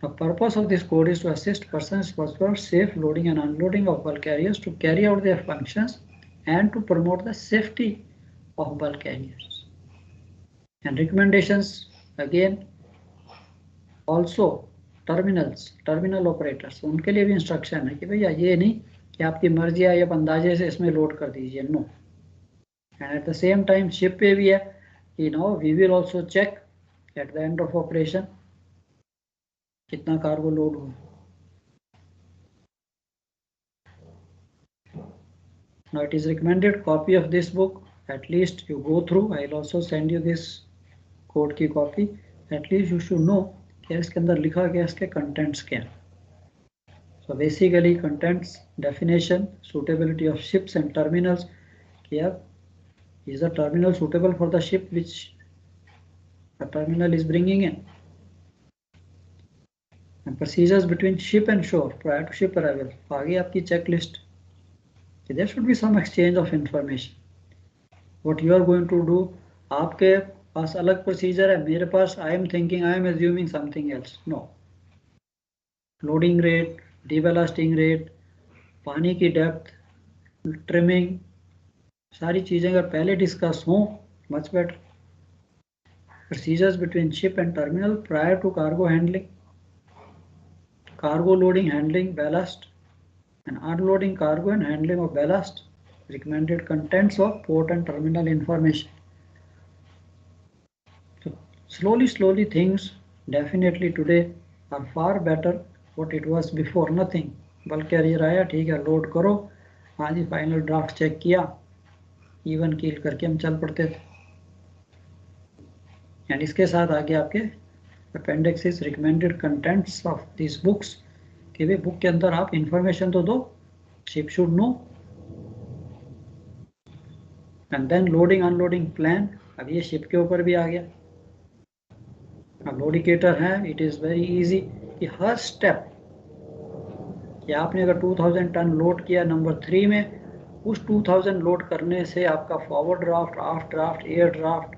The purpose of this code is to assist persons for safe loading and unloading of bulk carriers to carry out their functions and to promote the safety of bulk carriers. And recommendations, again, also terminal operators, उनके लिए भी instruction है कि भैया ये नहीं कि आपकी मर्जी है आप अंदाजे से इसमें लोड कर दीजिए, no. And at the same time ship पे भी है कि no, we will also check at the end of operation कितना कार्गो लोड हुआ. Now it is recommended copy of this book, at least you go through. I will also send you this code की copy. At least you should know क्या इसके अंदर लिखा गया, इसके contents क्या. So basically contents, definition, suitability of ships and terminals. क्या is a terminal suitable for the ship which the terminal is bringing in, and procedures between ship and shore prior to ship arrival. आगे आपकी checklist. There should be some exchange of information. What you are going to do, आपके पास अलग procedure है, मेरे पास I am thinking, I am assuming something else. No. Loading rate, deballasting rate, पानी की depth, trimming, सारी चीजें अगर पहले डिस्कस हों, much better. Procedures between ship and terminal prior to cargo handling, cargo loading, handling, ballast, and unloading cargo and handling of ballast. Recommended contents of port and terminal information. So slowly things definitely today are far better what it was before. Nothing. Bulk carrier आया, ठीक है, load करो, आज ही final draft check किया, even कील करके हम चल पड़ते थे. एंड इसके साथ आगे आपके appendix is recommended contents of this books, कि वे बुक के अंदर आप इंफॉर्मेशन तो दो, ship should know. And then loading unloading plan. अब ये शिप के ऊपर भी आ गया. अब लोड इंडिकेटर है, इट इज वेरी इजी कि हर स्टेप कि आपने अगर 2000 टन लोड किया नंबर 3 में, उस 2000 लोड करने से आपका forward draft, aft draft, air draft,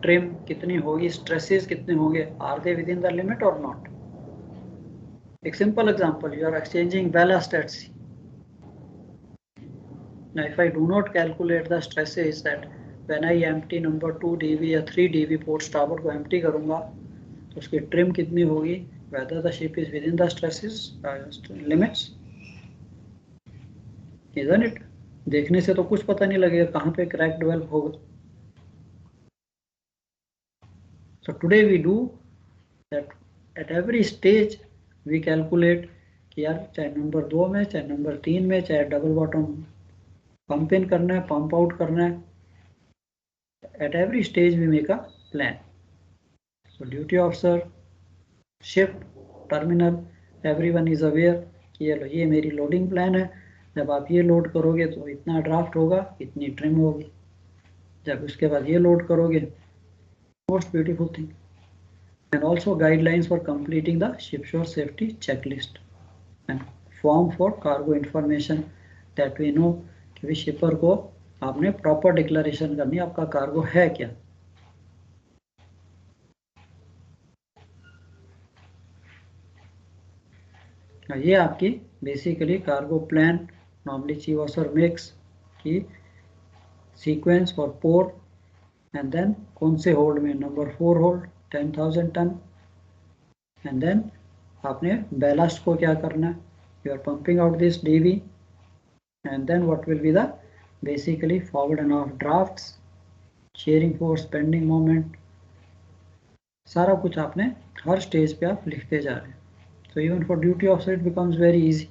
trim कितनी होगी, स्ट्रेसेस कितने होंगे, are they within the limit और नॉट. एक simple example, you are exchanging ballast at sea. Now if I do not calculate the stresses that when I empty number 2 DV या 3 DV port starboard को empty करूँगा तो उसकी trim कितनी होगी, whether the ship is within the stresses limits, isn't it? देखने से तो कुछ पता नहीं लगेगा कहाँ पे क्रैक डेवलप होगा. So today we do that at every stage we calculate कि यार चाहे नंबर 2 में, चाहे नंबर 3 में, चाहे डबल बॉटम पंप इन करना है, पंप आउट करना है, at every stage we make a plan. So duty officer, ship, terminal, everyone is aware कि ये मेरी लोडिंग प्लान है. जब आप ये लोड करोगे तो इतना ड्राफ्ट होगा, इतनी ट्रिम होगी. जब उसके बाद ये लोड करोगे, most beautiful thing. And also guidelines for completing the shipshore safety checklist and form for cargo information that we know कि शिपर को आपने प्रॉपर डिक्लेरेशन करनी है आपका कार्गो है क्या. ये आपकी basically cargo plan normally chief officer makes की sequence for port and then कौन से होल्ड में, number 4 hold 10,000 ton. And then आपने बैलास्ट को क्या करना है, you are pumping out this DV and then what will be the basically forward and aft drafts, shearing force, bending moment, सारा कुछ आपने हर स्टेज पे आप लिखते जा रहे हैं. So even for duty officer it becomes very easy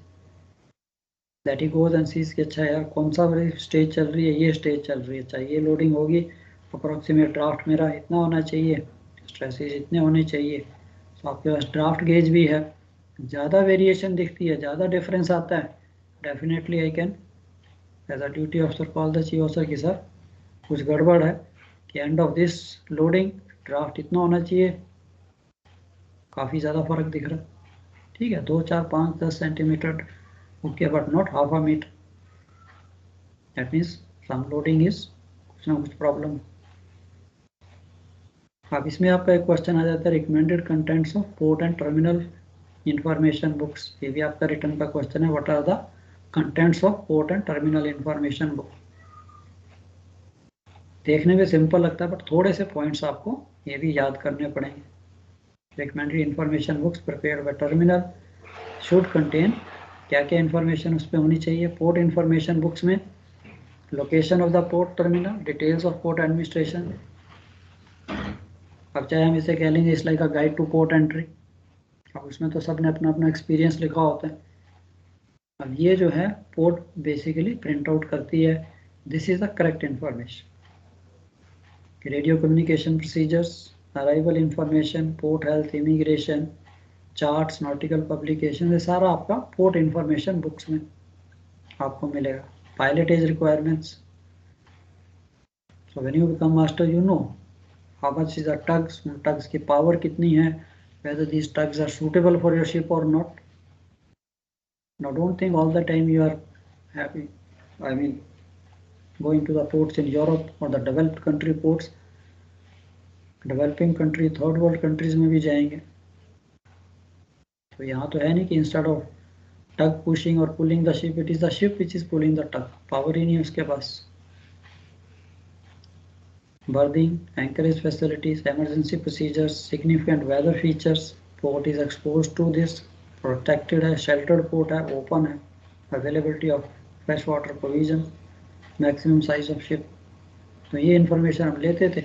that he goes and sees कि अच्छा यार कौन सा स्टेज चल रही है, ये स्टेज चल रही है, अच्छा ये लोडिंग होगी, अप्रोक्सीमेट ड्राफ्ट मेरा इतना होना चाहिए, स्ट्रेसेस इतने होने चाहिए. तो आपके पास ड्राफ्ट गेज भी है. ज़्यादा वेरिएशन दिखती है, ज़्यादा डिफरेंस आता है, definitely I can as a duty officer call the chief officer कि सर कुछ गड़बड़ है, कि end of this loading draft इतना होना चाहिए, काफ़ी ज़्यादा फर्क दिख रहा है, ठीक है, 2, 4, 5, 10 centimetre, okay, but not half a metre, that means some loading is कुछ ना कुछ प्रॉब्लम। अब इसमें आपका एक क्वेश्चन आ जाता है, recommended contents of port and terminal information books, ये भी आपका रिटर्न का क्वेश्चन है, what are the contents of port and terminal information book. देखने में सिंपल लगता है, बट थोड़े से पॉइंट्स आपको ये भी याद करने पड़ेंगे। Recommended information books prepared by terminal should contain, क्या क्या इंफॉर्मेशन उस पर होनी चाहिए। पोर्ट इंफॉर्मेशन बुक्स में location of the port terminal, details of port administration, अब चाहे हम इसे कह लेंगे it's like a guide two port entry, अब उसमें तो सब ने अपना अपना एक्सपीरियंस लिखा होता है। अब ये जो है पोर्ट बेसिकली प्रिंट आउट करती है, this is the correct information. Radio communication procedures, arrival information, port health, immigration, charts, nautical publication, ये सारा आपका पोर्ट इंफॉर्मेशन बुक्स में आपको मिलेगा। Pilotage requirements, so when you become master you know how much is the tugs, उन tugs की power कितनी है, whether these tugs are suitable for your ship or not. Now don't think all the time you are happy, I mean going to the ports in Europe or the developed country ports, developing country, third world countries में भी जाएंगे, तो यहाँ तो है नहीं कि instead of tug pushing और pulling the ship, it is the ship which is pulling the tug, power ही नहीं है उसके पास। Berthing, anchorage facilities, emergency procedures, significant weather features, port is exposed to this, protected है, sheltered port है, open है, availability of fresh water provision, maximum size of ship, तो ये information हम लेते थे।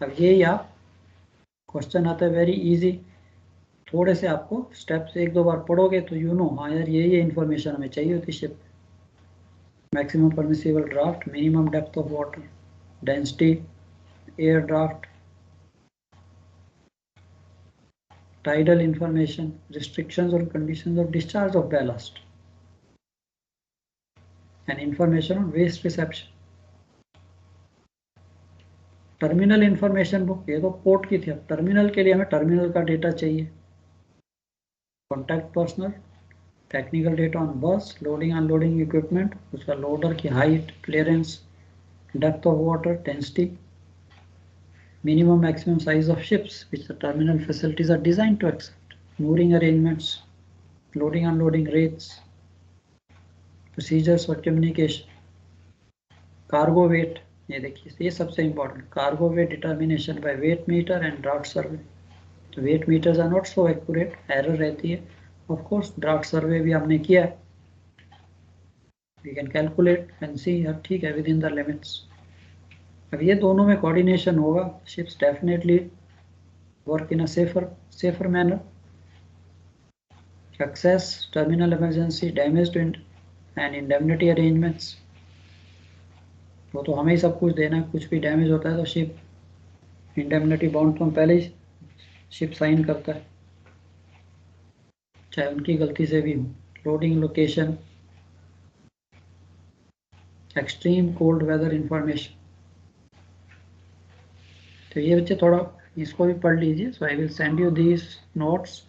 अब ये आप क्वेश्चन आता है वेरी इजी, थोड़े से आपको स्टेप्स 1-2 बार पढ़ोगे तो यू नो, हाँ यार ये इन्फॉर्मेशन हमें चाहिए होती ship. Maximum permissible draft, minimum depth of water, density, air draft, tidal information, restrictions or conditions of discharge of ballast, and information on waste reception. Terminal information book, ये तो port की थी, अब टर्मिनल के लिए हमें टर्मिनल का data चाहिए, contact personal, technical data on बस, लोडिंग अनलोडिंग इक्विपमेंट, उसका लोडर की height, clearance, depth of water, density, minimum maximum size of ships which the terminal facilities are designed to accept, mooring arrangements, loading unloading rates, procedures for communication, cargo weight, ये देखिए ये सबसे important, cargo weight determination by weight meter and draft survey, तो weight meters are not so accurate, error रहती है, of course draft survey भी हमने किया है, we can calculate and see, ठीक है, within the limits। अब ये दोनों में कोऑर्डिनेशन होगा, ships definitely work in a safer manner. Access, terminal emergency, damage and indemnity arrangements, वो तो हमें ही सब कुछ देना है, कुछ भी डैमेज होता है तो शिप इंडेमनिटी बॉन्ड तो हम पहले ही शिप साइन करता है, चाहे उनकी गलती से भी हो। Loading location, extreme cold weather information, तो ये बच्चे थोड़ा इसको भी पढ़ लीजिए। So I will send you these notes.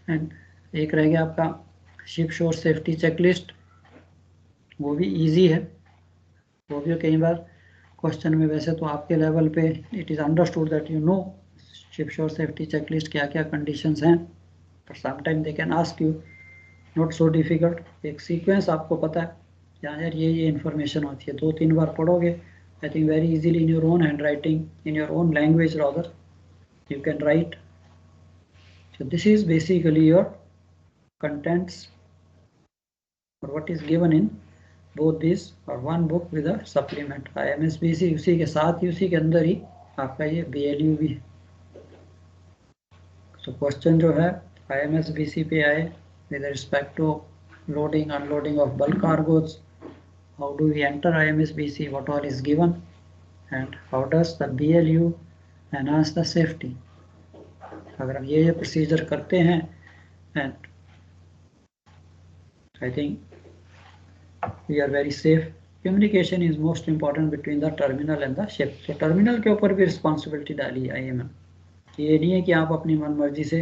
And एक रह गया आपका शिप शोर सेफ्टी चेकलिस्ट, वो भी इजी है, वो भी कई बार क्वेश्चन में, वैसे तो आपके लेवल पे it is understood that you no ship शोर सेफ्टी चेकलिस्ट क्या क्या कंडीशंस हैं, but sometime they can ask you, not so difficult, एक सीक्वेंस आपको पता है यार ये इन्फॉर्मेशन होती है, 2-3 बार पढ़ोगे, I think very easily in your own handwriting, in your own language rather, you can write. So this is basically your contents, or what is given in both these, or one book with a supplement, IMSBC उसी के साथ ही, उसी के अंदर ही आपका ये BLU भी है। So question जो है IMSBC पे आए with respect to loading unloading of bulk cargoes, how do we enter IMSBC, what all is given, and how does the BLU enhance the safety। अगर हम ये प्रोसीजर करते हैं, and I think we are very safe communication is most important between the terminal and the ship. तो terminal के ऊपर भी responsibility डाली है IMM। ये नहीं है कि आप अपनी मन मर्जी से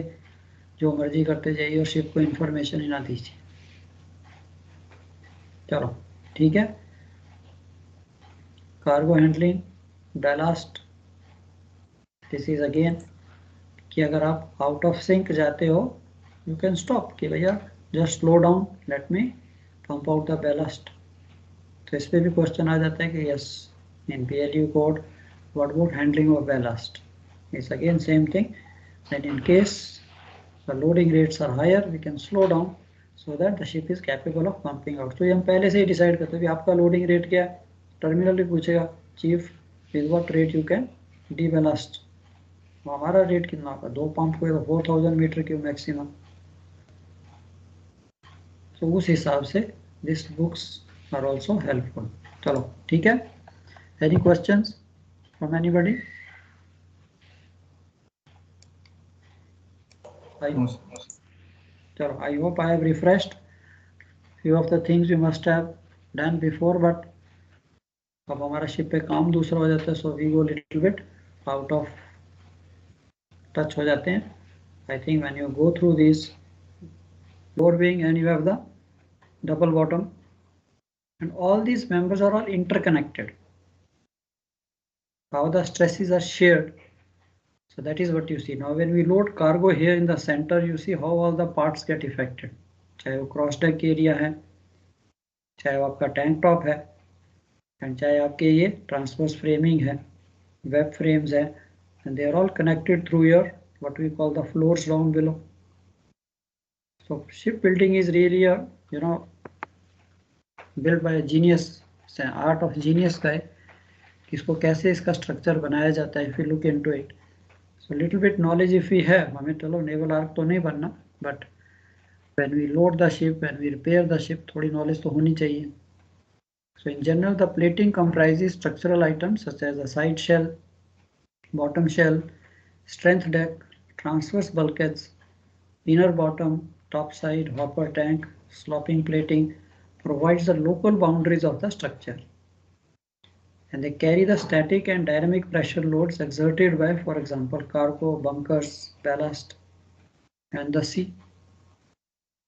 जो मर्जी करते जाइए और शिप को इंफॉर्मेशन ही ना दीजिए। चलो ठीक है। Cargo handling, ballast, this is again कि अगर आप आउट ऑफ सिंक जाते हो यू कैन स्टॉप कि भैया just slow down, let me pump out the ballast. तो इस पर भी क्वेश्चन आ जाता है कि yes in PLU code what about handling of ballast, it's again same thing that in case the loading rates are higher we can slow down so that the ship is capable of pumping out। तो ये हम पहले से ही decide करते हैं कि आपका loading rate क्या है। टर्मिनल भी पूछेगा chief with what rate you can deballast, तो हमारा रेट कितना होगा 2 पंप हुए तो 4000 मीटर क्यूब मैक्सिमम। तो उस हिसाब से this books are also helpful. चलो ठीक है, एनी क्वेश्चंस फ्रॉम एनीबॉडी? चलो I hope I have refreshed few of the things you must have done before, but अब हमारा शिप पे काम दूसरा हो जाता है, so we go little bit out of touch हो जाते हैं। I think when you go through this floor being and you have the double bottom and all these members are all interconnected, how the stresses are shared, so that is what you see. Now when we load cargo here in the center, you see how all the parts get affected, चाहे वो cross deck area है, चाहे वो आपका tank top है, and चाहे आपके ये ट्रांसवर्स फ्रेमिंग है, वेब फ्रेम्स है, and they are all connected through your what we call the floors down below. So ship building is really you know build by genius, art of genius का है कि इसको कैसे इसका structure बनाया जाता है। If you look into it, so little bit knowledge if we है, हमें चलो नेवल आर्क तो नहीं बनना, but when we load the ship, when we repair the ship, थोड़ी knowledge तो होनी चाहिए। So in general, the plating comprises structural items such as the side shell, bottom shell, strength deck, transverse bulkheads, inner bottom, top side, hopper tank, sloping plating, provides the local boundaries of the structure. And they carry the static and dynamic pressure loads exerted by, for example, cargo, bunkers, ballast, and the sea.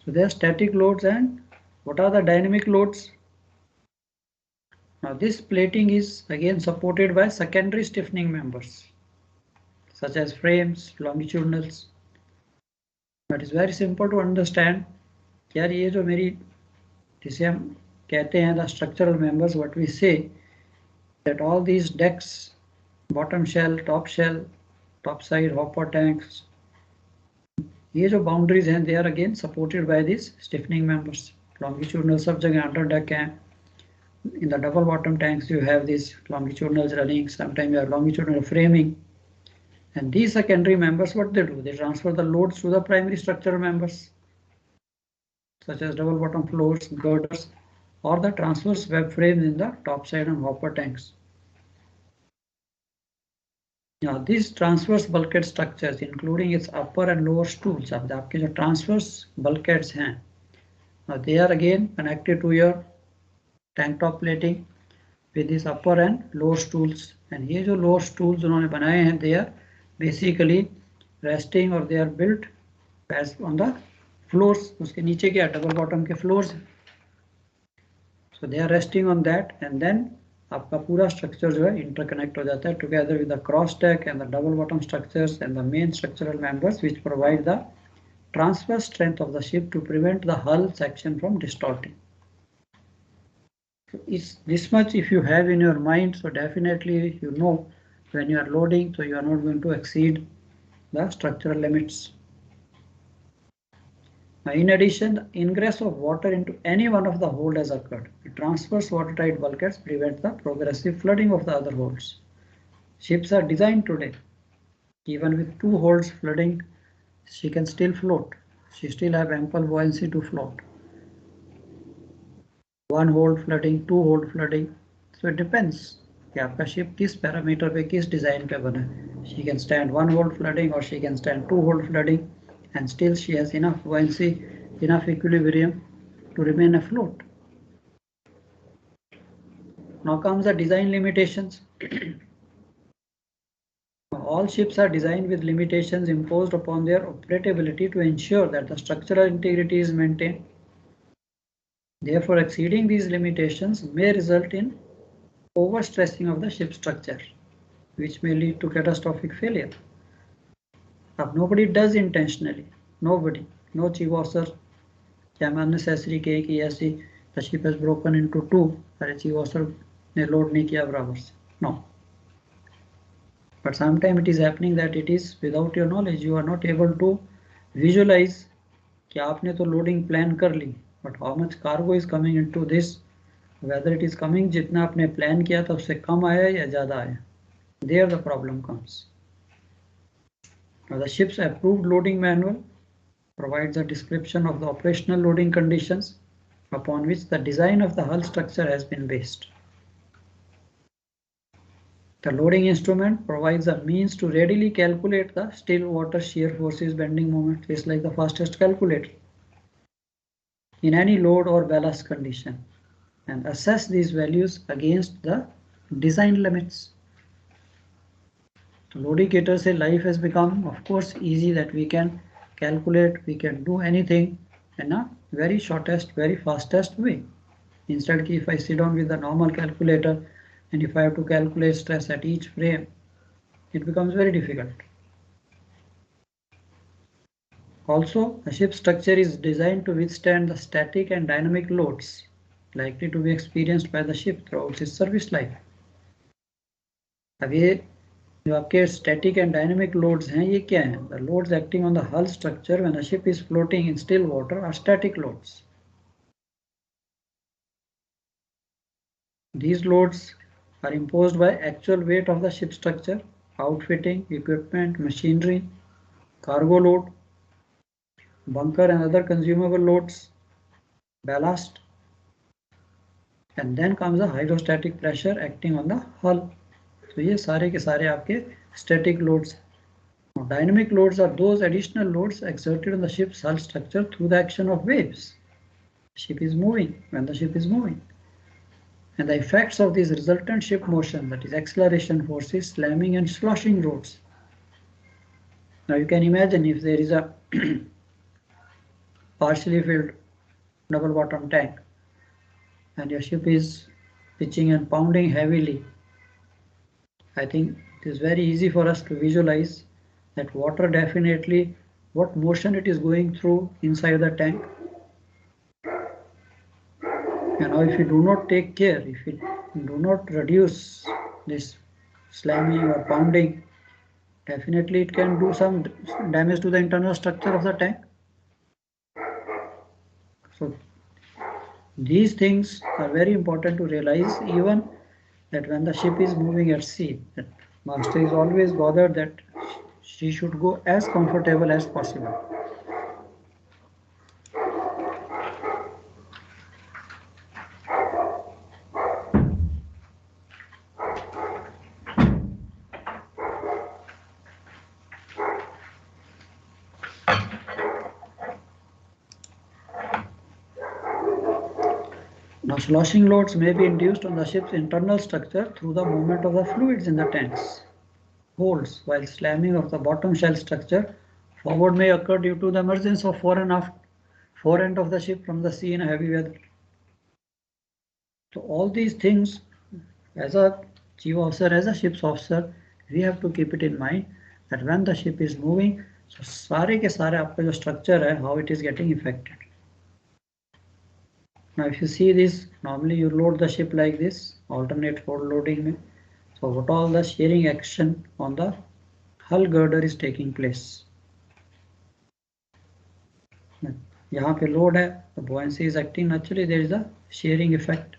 So they are static loads, and what are the dynamic loads? Now this plating is again supported by secondary stiffening members such as frames, longitudinals. But it's very simple to understand यार ये जो मेरी जिसे हम कहते हैं the structural members, what we say that all these decks, bottom shell, top side, hopper tanks, ये जो बाउंड्रीज हैं they are again supported by these stiffening members. Longitudinal सब जगह अंडर डेक हैं. In the double bottom tanks you have these longitudinals running, sometimes you have longitudinal framing, and these secondary members, what they do, they transfer the loads to the primary structural members such as double bottom floors, girders, or the transverse web frames in the top side and hopper tanks. Now these transverse bulkhead structures including its upper and lower stools, अब आपके जो transverse bulkheads हैं, now they are again connected to your tank top plating with this upper and lower stools, and ये जो lower stools उन्होंने बनाए हैं they are basically resting or they are built as on the floors. उसके नीचे क्या double bottom के floors, so they are resting on that, and then आपका पूरा स्ट्रक्चर जो है इंटरकनेक्ट हो जाता है together with the cross deck and the double bottom structures and the main structural members which provide the transverse strength of the ship to prevent the hull section from distorting. Is this much if you have in your mind, so definitely you know when you are loading, so you are not going to exceed the structural limits. Now, in addition, the ingress of water into any one of the hold has occurred. The transverse watertight bulkheads prevent the progressive flooding of the other holds. Ships are designed today, even with two holds flooding, she can still float. She still have ample buoyancy to float. One hold flooding, two hold flooding, so it depends कि आपका ship किस parameter पे किस design पे बना है. She can stand one hold flooding or she can stand two hold flooding, and still she has enough buoyancy, enough equilibrium to remain afloat. Now comes the design limitations. All ships are designed with limitations imposed upon their operability to ensure that the structural integrity is maintained. Therefore, exceeding these limitations may result in overstressing of the ship structure, which may lead to catastrophic failure. Now, nobody does intentionally. Nobody. No chief officer can unnecessarily कहे कि ऐसी the ship has broken into two. अरे chief officer ने load नहीं किया बराबर से. No. But sometimes it is happening that it is without your knowledge. You are not able to visualize कि आपने तो loading plan कर ली. But how much cargo is coming into this? Whether it is coming जितना आपने plan किया था उससे कम आया या ज़्यादा आया. There the problem comes. Now the ship's approved loading manual provides a description of the operational loading conditions upon which the design of the hull structure has been based. The loading instrument provides a means to readily calculate the still water shear forces bending moment. It's like the fastest calculator in any load or ballast condition and assess these values against the design limits. The loadicator say life has become, of course, easy that we can calculate, we can do anything in a very shortest, very fastest way. Instead, if I sit down with a normal calculator and if I have to calculate stress at each frame, it becomes very difficult. Also, a ship structure is designed to withstand the static and dynamic loads likely to be experienced by the ship throughout its service life. अब ये जो आपके static and dynamic loads हैं ये क्या हैं? The loads acting on the hull structure when a ship is floating in still water are static loads. These loads are imposed by actual weight of the ship structure, outfitting, equipment, machinery, cargo load, bunker and other consumable loads, ballast, and then comes the hydrostatic pressure acting on the hull. So ये सारे के सारे आपके static loads. Now, dynamic loads are those additional loads exerted on the ship's hull structure through the action of waves. The ship is moving when the ship is moving. And the effects of this resultant ship motion, that is acceleration forces, slamming and sloshing loads. Now you can imagine if there is a partially filled double bottom tank and your ship is pitching and pounding heavily, I think it is very easy for us to visualize that water definitely what motion it is going through inside the tank. And now if you do not take care, if you do not reduce this slamming or pounding, definitely it can do some damage to the internal structure of the tank. So these things are very important to realize, even that when the ship is moving at sea, that master is always bothered that she should go as comfortable as possible. Now, sloshing loads may be induced on the ship's internal structure through the movement of the fluids in the tanks holds, while slamming of the bottom shell structure forward may occur due to the emergence of fore and aft end of the ship from the sea in a heavy weather. So all these things, as a chief officer, as a ship's officer, we have to keep it in mind that when the ship is moving, so सारे के सारे आपका जो structure है, how it is getting affected. Now if you see this, normally you load the ship like this, alternate fold loading में. So what all the shearing action on the hull girder is taking place. यहाँ पे load है, the buoyancy is acting naturally, there is a shearing effect.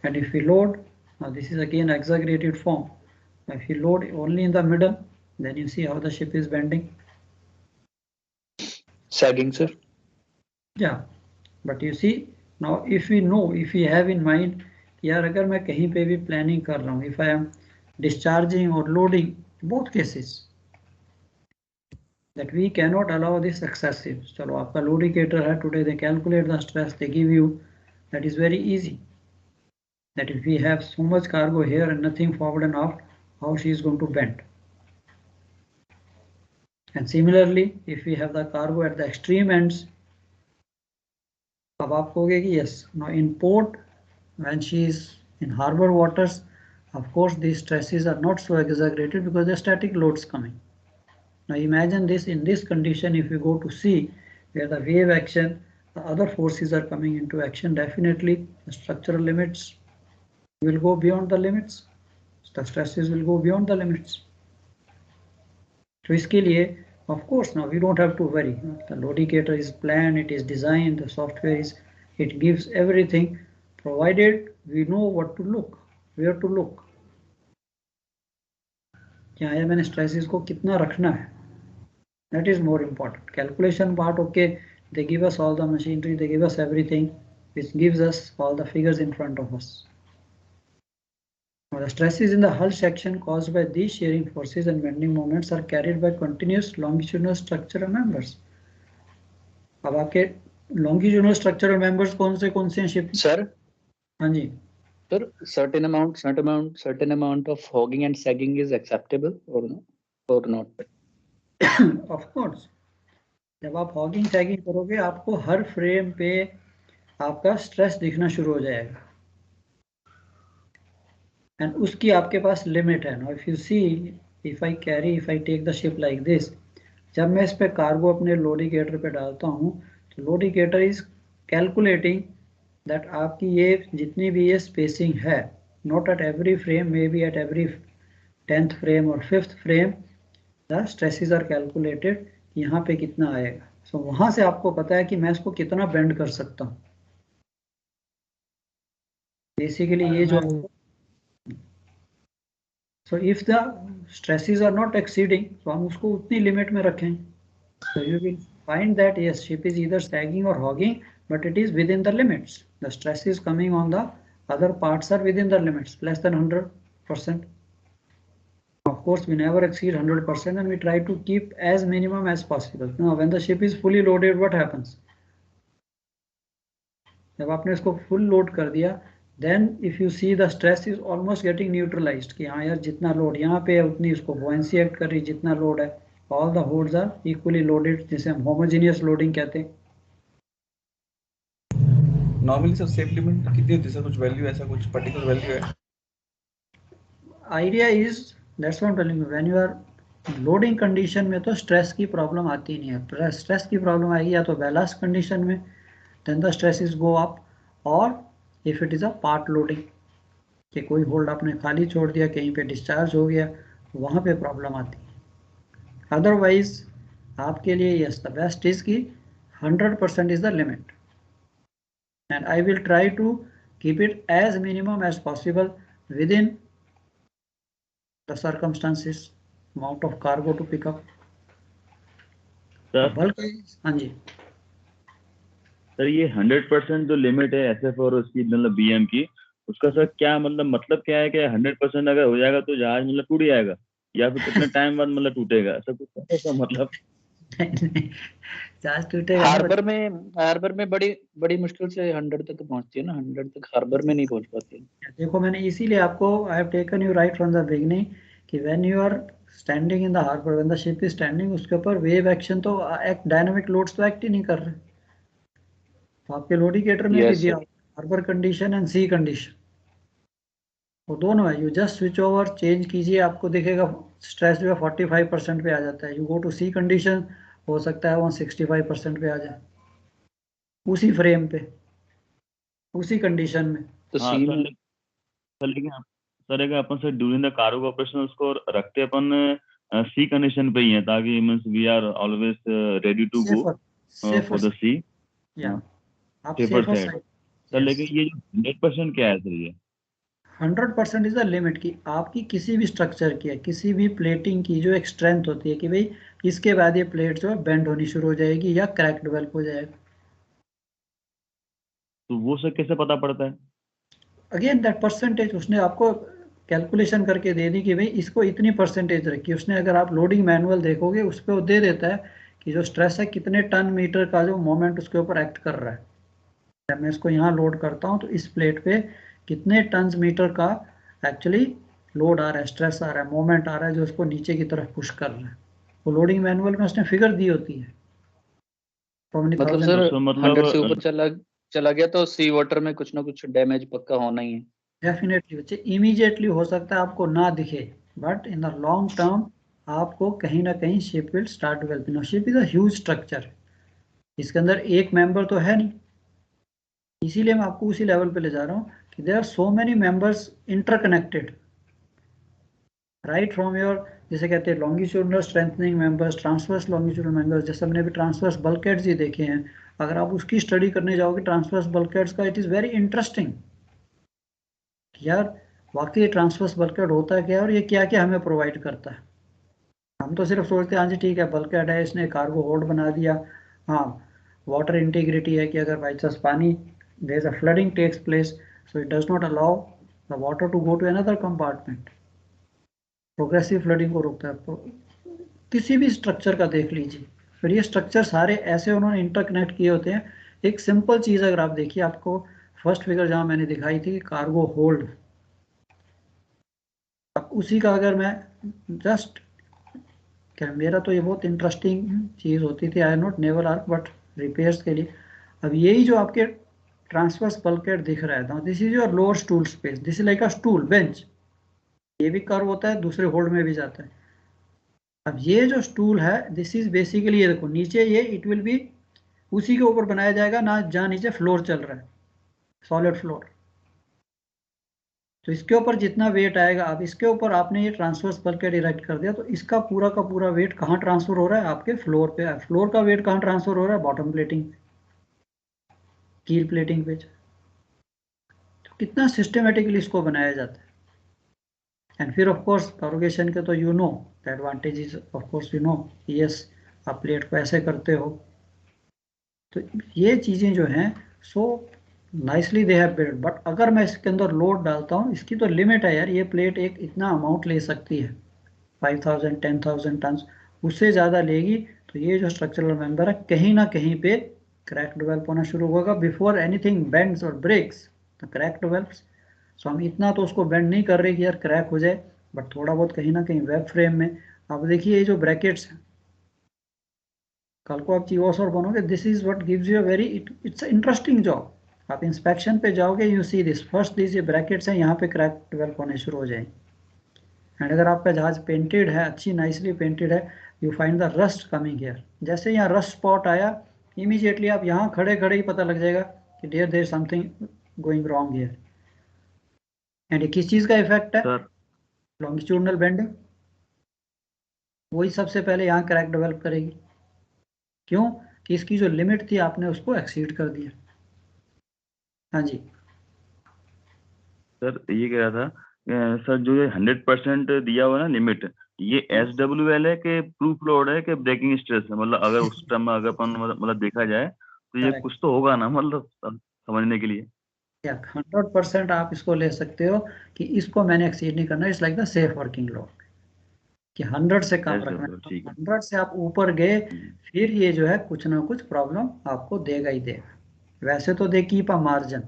And if we load, now this is again exaggerated form. Now if you load only in the middle, then you see how the ship is bending. Sagging, sir. Yeah, but you see, now if we know, if we have in mind, यार अगर मैं कहीं पे भी planning कर रहा हूँ, if I am discharging or loading, both cases, that we cannot allow this excessive. चलो आपका loadicator है, today they calculate the stress, they give you That is very easy. That if we have so much cargo here and nothing forward and aft, how she is going to bend. And similarly, if we have the cargo at the extreme ends, अब आप कहोगे कि yes, now in port, when she is in harbor waters, of course these stresses are not so exaggerated because the static loads coming. Now imagine this in this condition, if you go to sea, where the wave action, the other forces are coming into action, definitely the structural limits will go beyond the limits. The stresses will go beyond the limits. So इसके लिए, of course, now we don't have to worry. The loadicator is planned, it is designed, the software is, it gives everything, provided we know what to look, where to look. यहाँ है मैंने stresses को कितना रखना है. That is more important. Calculation part, okay, they give us all the machinery, they give us everything, which gives us all the figures in front of us. Now the stresses in the hull section caused by these shearing forces and bending moments are carried by continuous longitudinal structural members. अब आपके longitudinal structural members कौन से हैं ship? Sir. हाँ जी. Sir, certain amount of hogging and sagging is acceptable or not? Of course. जब आप hogging sagging करोगे, आपको हर फ्रेम पे आपका स्ट्रेस दिखना शुरू हो जाएगा. And उसकी आपके पास लिमिट है. Now if you see, if I take the ship like this, जब मैं इस पे कार्गो अपने लोडिकेटर पे डालता हूँ, तो लोडिकेटर इज कैलकुलेटिंग दैट आपकी ये जितनी भी ये स्पेसिंग है, not at every frame, may be at every 10th frame और 5th frame, the stresses are calculated, यहाँ पे कितना आएगा. सो वहाँ से आपको पता है कि मैं इसको कितना बेंड कर सकता हूँ. बेसिकली ये जो, so if the stresses are not exceeding, so हम उसको उतनी लिमिट में रखें. So you will find that yes, ship is either sagging or hogging, but it is within the limits. The stresses coming on the other parts are within the limits, less than 100%. Of course, we never exceed 100%, and we try to keep as minimum as possible. Now, when the ship is fully loaded, what happens? जब आपने इसको full load कर दिया, then if you see the stress is almost getting neutralized, कि हाँ यार जितना load यहाँ पे है उतनी इसको buoyancy act कर रही, जितना लोड है, all the holds are equally loaded, जिसे हम homogeneous loading कहते हैं. Normally सर सेफ लिमिट कितनी होती है सर? कुछ वैल्यू ऐसा कुछ पर्टिकुलर वैल्यू है? Idea is, that's what I'm telling you, when you are loading condition में तो stress की problem आती नहीं है. Stress की problem आएगी या तो ballast condition में, then the stresses go up, और if it is a part loading, कि कोई होल्ड आपने खाली छोड़ दिया, कहीं पे डिस्चार्ज हो गया, वहाँ पे प्रॉब्लम आती है. अदरवाइज आपके लिए यस, द बेस्ट इज कि 100% is the limit, and I will try to keep it as minimum as possible within the circumstances, amount of cargo to pick up. हाँ जी सर, ये 100% जो limit है SF और उसकी मतलब BM की, उसका सर क्या मतलब क्या है कि 100% अगर हो जाएगा तो जहाज मतलब टूट जाएगा, या फिर कितने टाइम बाद मतलब टूटेगा, ऐसा कुछ ऐसा मतलब? जहाज टूटेगा. हार्बर में बड़ी मुश्किल से 100 तक पहुंचती है ना, 100 तक हार्बर में नहीं पहुंच पाती. देखो मैंने इसीलिए आपको, I have taken you right from the beginning, कि when you are standing in the harbour, when the ship is standing, उसके ऊपर वेव एक्शन तो डायनामिक लोड्स तो एक्ट ही नहीं कर रहे. तो आपके लोडिकेटर में भी दिया harbour condition and sea condition, वो दोनों है. You just switch over, change कीजिए, आपको दिखेगा स्ट्रेस जो है 45% पे आ जाता है. You go to sea condition, हो सकता है वहाँ 65% पे आ जाए, उसी फ्रेम पे, उसी कंडीशन में. तो हाँ, सी में सर अपन sir during the cargo operation उसको रखते अपन सी कंडीशन पे ही है, ताकि means we are always ready to go for the sea. आप सेफर सेफर साइड. सर लेकिन ये जो 100% क्या है सर? ये 100% इज द लिमिट की आपकी किसी भी स्ट्रक्चर की है, किसी भी प्लेटिंग की जो एक स्ट्रेंथ होती है कि भाई इसके बाद ये प्लेट जो है बेंड होनी शुरू हो जाएगी या क्रैक डेवलप हो जाएगा. तो वो सर कैसे पता पड़ता है? अगेन दैट परसेंटेज उसने आपको कैलकुलेशन करके दे दी कि भाई इसको इतनी परसेंटेज रखी. उसने, अगर आप लोडिंग मैनुअल देखोगे उस पर वो दे देता है कि जो स्ट्रेस है कितने टन मीटर का जो मोमेंट उसके ऊपर एक्ट कर रहा है. जब मैं इसको यहाँ लोड करता हूँ तो इस प्लेट पे कितने टन्स मीटर का एक्चुअली लोड आ रहा है, स्ट्रेस आ रहा है, मोमेंट आ रहा है जो इसको नीचे की तरफ पुश कर रहा है। वो लोडिंग मैनुअल में उसने फिगर दी होती है। मतलब सर 100 से ऊपर चला गया तो सी वाटर में कुछ ना कुछ डैमेज पक्का होना ही है। डेफिनेटली बच्चे, इमीडिएटली हो सकता है आपको ना दिखे, but in the long term आपको कहीं ना कहीं ship will start developing. Ship is a huge structure, इसके अंदर एक मेंबर तो है नहीं, इसीलिए मैं आपको उसी लेवल पे ले जा रहा हूँ कि there are so many members interconnected, right from your, जिसे कहते हैं longitudinal strengthening members, transverse longitudinal members, जैसे हमने भी ट्रांसवर्स बल्कहेड्स ही देखे हैं। अगर आप उसकी स्टडी करने जाओगे ट्रांसवर्स बल्कहेड्स का, इट इज़ वेरी इंटरेस्टिंग यार, वाकई ट्रांसवर्स बल्कहेड होता है क्या और ये क्या क्या हमें प्रोवाइड करता है। हम तो सिर्फ सोचते हैं हाँ जी ठीक है बल्कहेड है, इसने कार्गो होल्ड बना दिया। हाँ, वाटर इंटीग्रिटी है कि अगर बाई चांस पानी there is a flooding takes place, so it does not allow the water to go to another compartment, progressive flooding को रोकता है। तो किसी भी स्ट्रक्चर का देख लीजिए, फिर ये स्ट्रक्चर सारे ऐसे उन्होंने इंटरकनेक्ट किए होते हैं। एक सिंपल चीज़ अगर आप देखिए, आपको फर्स्ट फिगर जहाँ मैंने दिखाई थी कार्गो होल्ड, अब उसी का अगर मैं जस्ट, क्या मेरा तो ये बहुत इंटरेस्टिंग चीज़ होती थी, I not naval arch but repairs के लिए। अब यही जो आपके ट्रांसवर्स बल्कहेड दिख रहा है, this is your lower stool space, this is like a stool bench, ये भी कर्व होता है, दूसरे होल्ड में भी जाता है। अब ये जो स्टूल है दिस इज बेसिकली, ये देखो नीचे ये इट विल बी उसी के ऊपर बनाया जाएगा ना जहाँ नीचे फ्लोर चल रहा है, सॉलिड फ्लोर। तो इसके ऊपर जितना वेट आएगा, अब इसके ऊपर आपने ये ट्रांसवर्स बल्कहेड इरेक्ट कर दिया तो इसका पूरा का पूरा वेट कहाँ ट्रांसफर हो रहा है, आपके फ्लोर पे। फ्लोर का वेट कहाँ ट्रांसफर हो रहा है, बॉटम प्लेटिंग, कील प्लेटिंग पे। तो कितना सिस्टमेटिकली इसको बनाया जाता है। एंड फिर ऑफ कोर्स कॉरुगेशन के तो you know the advantages, of course you know, yes आप प्लेट को ऐसे करते हो। तो ये चीज़ें जो हैं so nicely they have build, but अगर मैं इसके अंदर लोड डालता हूँ, इसकी तो लिमिट है यार, ये प्लेट एक इतना अमाउंट ले सकती है 5000 10,000 टन, उससे ज़्यादा लेगी तो ये जो स्ट्रक्चरल मेंबर है कहीं ना कहीं पे क्रैक डेवलप होना शुरू होगा। बिफोर एनीथिंग बेंड्स और ब्रेक्स द क्रैक डेवलप्स। सो हम इतना तो उसको बेंड नहीं कर रहे कि यार क्रैक हो जाए, बट थोड़ा बहुत कहीं ना कहीं वेब फ्रेम में। अब देखिए ये जो ब्रैकेट्स हैं, कल को आप चीवोस और बनोगे, this is what gives you a very, it's interesting job. आप इंस्पेक्शन पे जाओगे, you see this first, this ये ब्रैकेट्स हैं, यहाँ पे क्रैक डेवलप होने शुरू हो जाएंगे। एंड अगर आपका जहाज पेंटेड है, अच्छी नाइसली पेंटेड है, you find the rust coming here. जैसे यहाँ रस्ट स्पॉट आया, इमीडिएटली आप यहाँ खड़े खड़े ही पता लग जाएगा कि there there something going wrong here. And ये किस चीज़ का इफेक्ट है, लॉन्गिट्यूडनल बेंडिंग, वही सबसे पहले यहाँ क्रैक डेवलप करेगी। क्यों कि इसकी जो लिमिट थी आपने उसको एक्सीड कर दिया। हाँ जी सर ये कह रहा था सर, जो ये 100% दिया हुआ ना लिमिट, ये SWL है कि प्रूफ लोड है कि ब्रेकिंग स्ट्रेस है? मतलब अगर उस टाइम में अगर अपन मतलब देखा जाए तो ये कुछ तो होगा ना, मतलब समझने के लिए। 100% आप इसको ले सकते हो कि इसको मैंने एक्सीड नहीं करना, it's like the safe working law कि 100 से कम रखना है। 100 से आप ऊपर गए फिर ये जो है कुछ ना कुछ प्रॉब्लम आपको देगा ही देगा। वैसे तो they keep a margin,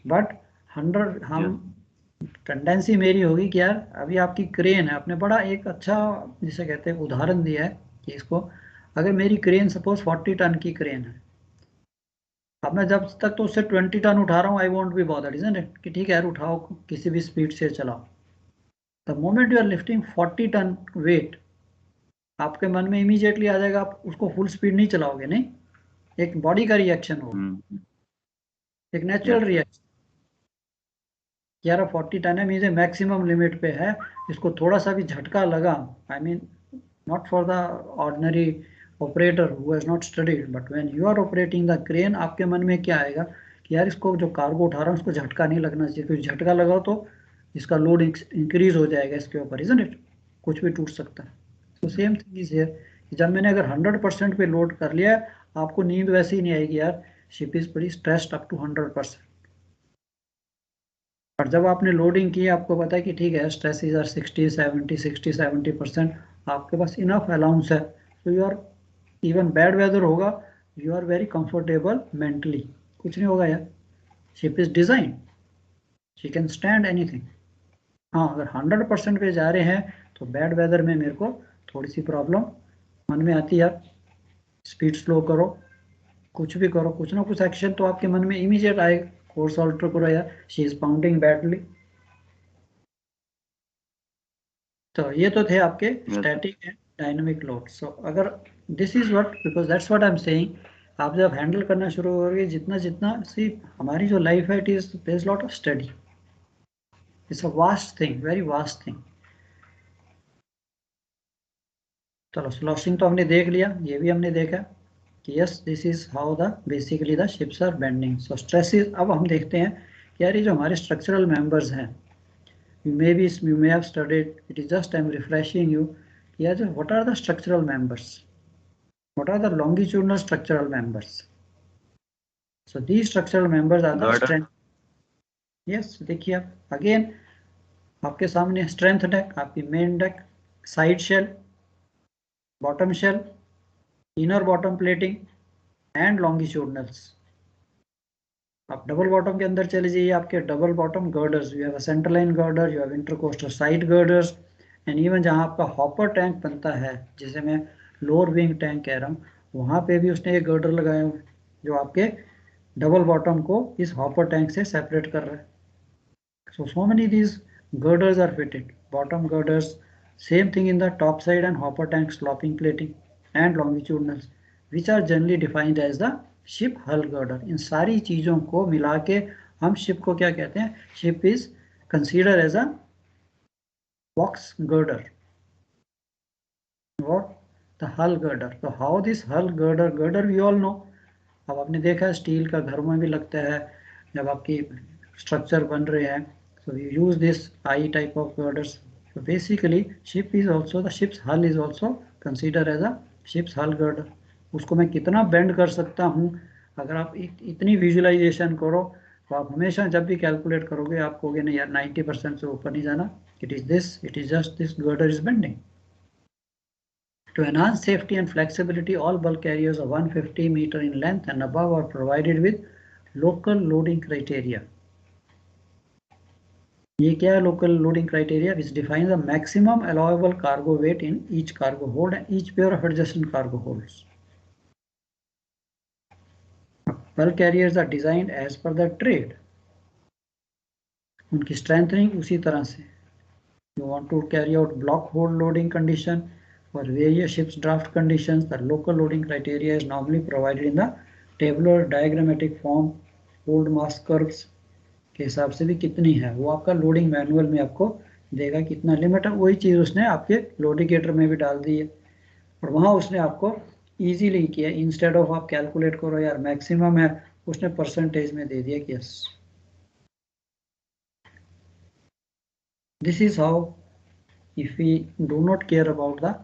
but 100 हम टेंडेंसी मेरी होगी कि यार अभी आपकी क्रेन है, आपने बड़ा एक अच्छा जिसे कहते हैं उदाहरण दिया है कि इसको, अगर मेरी क्रेन सपोज 40 टन की क्रेन है, अब मैं जब तक तो उससे 20 टन उठा रहा हूँ, I won't be bothered, isn't it, कि ठीक है यार उठाओ किसी भी स्पीड से चलाओ। The moment you are lifting 40 ton weight, आपके मन में इमीडिएटली आ जाएगा आप उसको फुल स्पीड नहीं चलाओगे, नहीं, एक बॉडी का रिएक्शन होगा, एक नेचुरल रिएक्शन। 40 टन है, मीन मैक्सिमम लिमिट पे है, इसको थोड़ा सा भी झटका लगा, I mean not for the ordinary operator who has not studied, but when you are operating the crane, आपके मन में क्या आएगा कि यार इसको जो कार्गो उठा रहा हूँ उसको झटका नहीं लगना चाहिए, क्योंकि झटका लगाओ तो इसका लोड इंक्रीज हो जाएगा इसके ऊपर, इजंट इट, कुछ भी टूट सकता है। तो सेम थिंग इज हियर, जब मैंने अगर 100% पे लोड कर लिया, आपको नींद वैसे ही नहीं आएगी यार, शिप इज बड़ी स्ट्रेस्ड अप टू 100%। और जब आपने लोडिंग की, आपको पता है कि ठीक है स्ट्रेस इज आर 60-70%, आपके पास इनफ अलाउंस है, तो you are, even bad weather होगा, you are very comfortable mentally, कुछ नहीं होगा यार, ship is design, she can stand anything. हाँ, अगर 100% पे जा रहे हैं तो बैड वेदर में मेरे को थोड़ी सी प्रॉब्लम मन में आती है यार, स्पीड स्लो करो, कुछ भी करो, कुछ ना कुछ एक्शन तो आपके मन में इमीडिएट आएगा, कोर्स ऑल्टर करो यार, शी इज पाउंडिंग बैडली। तो ये तो थे आपके स्टैटिक एंड डायनामिक लोड। सो अगर this is what, because that's what I am saying, आप जब हैंडल करना शुरू करोगे जितना जितना, सी हमारी जो लाइफ है, it is there is lot of study, it's a vast thing, very vast thing. चलो स्लॉशिंग तो हमने देख लिया, ये भी हमने देखा कि yes this is how the basically the ships are bending. So stresses, अब हम देखते हैं कि यार ये जो हमारे स्ट्रक्चरल मेंबर्स हैं, you may have studied, it is just I'm refreshing you, yeah, what are the structural members, what are the longitudinal structural members? So these structural members are the strength, yes, देखिए आप again आपके सामने strength deck, आपकी main deck, side shell, bottom shell, inner bottom plating and longitudinals. आप double bottom के अंदर चले जाइए, आपके double bottom girders, you have a centre line girder, you have intercostal side girders, and even जहां आपका hopper tank बनता है, जिसे मैं लोअर विंग टैंक कह रहा हूँ, वहां पे भी उसने एक गर्डर लगाए हुए जो आपके डबल बॉटम को इस हॉपर टैंक से सेपरेट कर रहा है। so many these girders are fitted, bottom girders, same thing in the top side and hopper tank slopping plating and longitudinals, which are generally defined as the ship hull girder। इन सारी चीजों को मिला के हम ship को क्या कहते हैं, ship is consider as a box girder और द हल गर्डर। तो how this hull girder we all know, अब आपने देखा है स्टील का घरों में भी लगता है जब आपकी स्ट्रक्चर बन रहे हैं, so we use this I type of girders। so basically ship is also, the ship's hull is also considered as a ship's hull girder। उसको मैं कितना बेंड कर सकता हूँ, अगर आप इतनी विजुअलाइजेशन करो तो आप हमेशा जब भी कैलकुलेट करोगे आप कहोगे नहीं यार 90% से ऊपर नहीं जाना, it is just this girder is bending। To enhance safety and flexibility, all bulk carriers of 150 meter in length and above are provided with local loading criteria। ये क्या है local loading criteria, which defines the maximum allowable cargo weight in each cargo hold and each pair of adjacent cargo holds. Bulk carriers are designed as per the trade, उनकी strengthening उसी तरह से। You want to carry out block hold loading condition और various ships draft conditions, the local loading criteria is normally provided in the tabular diagrammatic form. Hold mass curves के हिसाब से भी कितनी है वो आपका लोडिंग मैनुअल में आपको देगा, कितना लिमिट है, वही चीज़ उसने आपके लोडिकेटर में भी डाल दी है और वहाँ उसने आपको इजीली किया, इंस्टेड ऑफ आप कैलकुलेट करो यार मैक्सिमम है, उसने परसेंटेज में दे दिया कि yes this is how if we do not care about the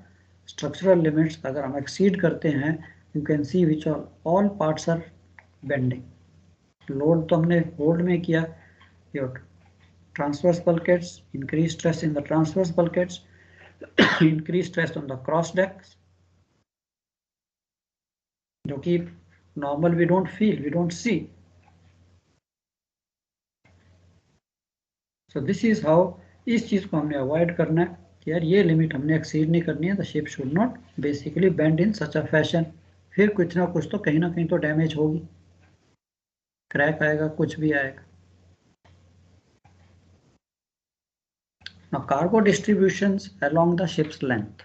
structural limits, अगर हम एक्सीड करते हैं you can see which all parts are bending. Load तो हमने होल्ड में किया, your transverse bulkheads, increased stress in the transverse bulkheads, increased stress on the cross decks, जो कि normal we don't feel, we don't see। so this is how, इस चीज को हमने अवॉइड करना है कि यार ये लिमिट हमने एक्सीड नहीं करनी है, the ship should not basically bend in such a fashion। फिर कुछ ना कुछ तो कहीं ना कहीं तो डैमेज होगी, क्रैक आएगा, कुछ भी आएगा। Now cargo distributions along the ship's length।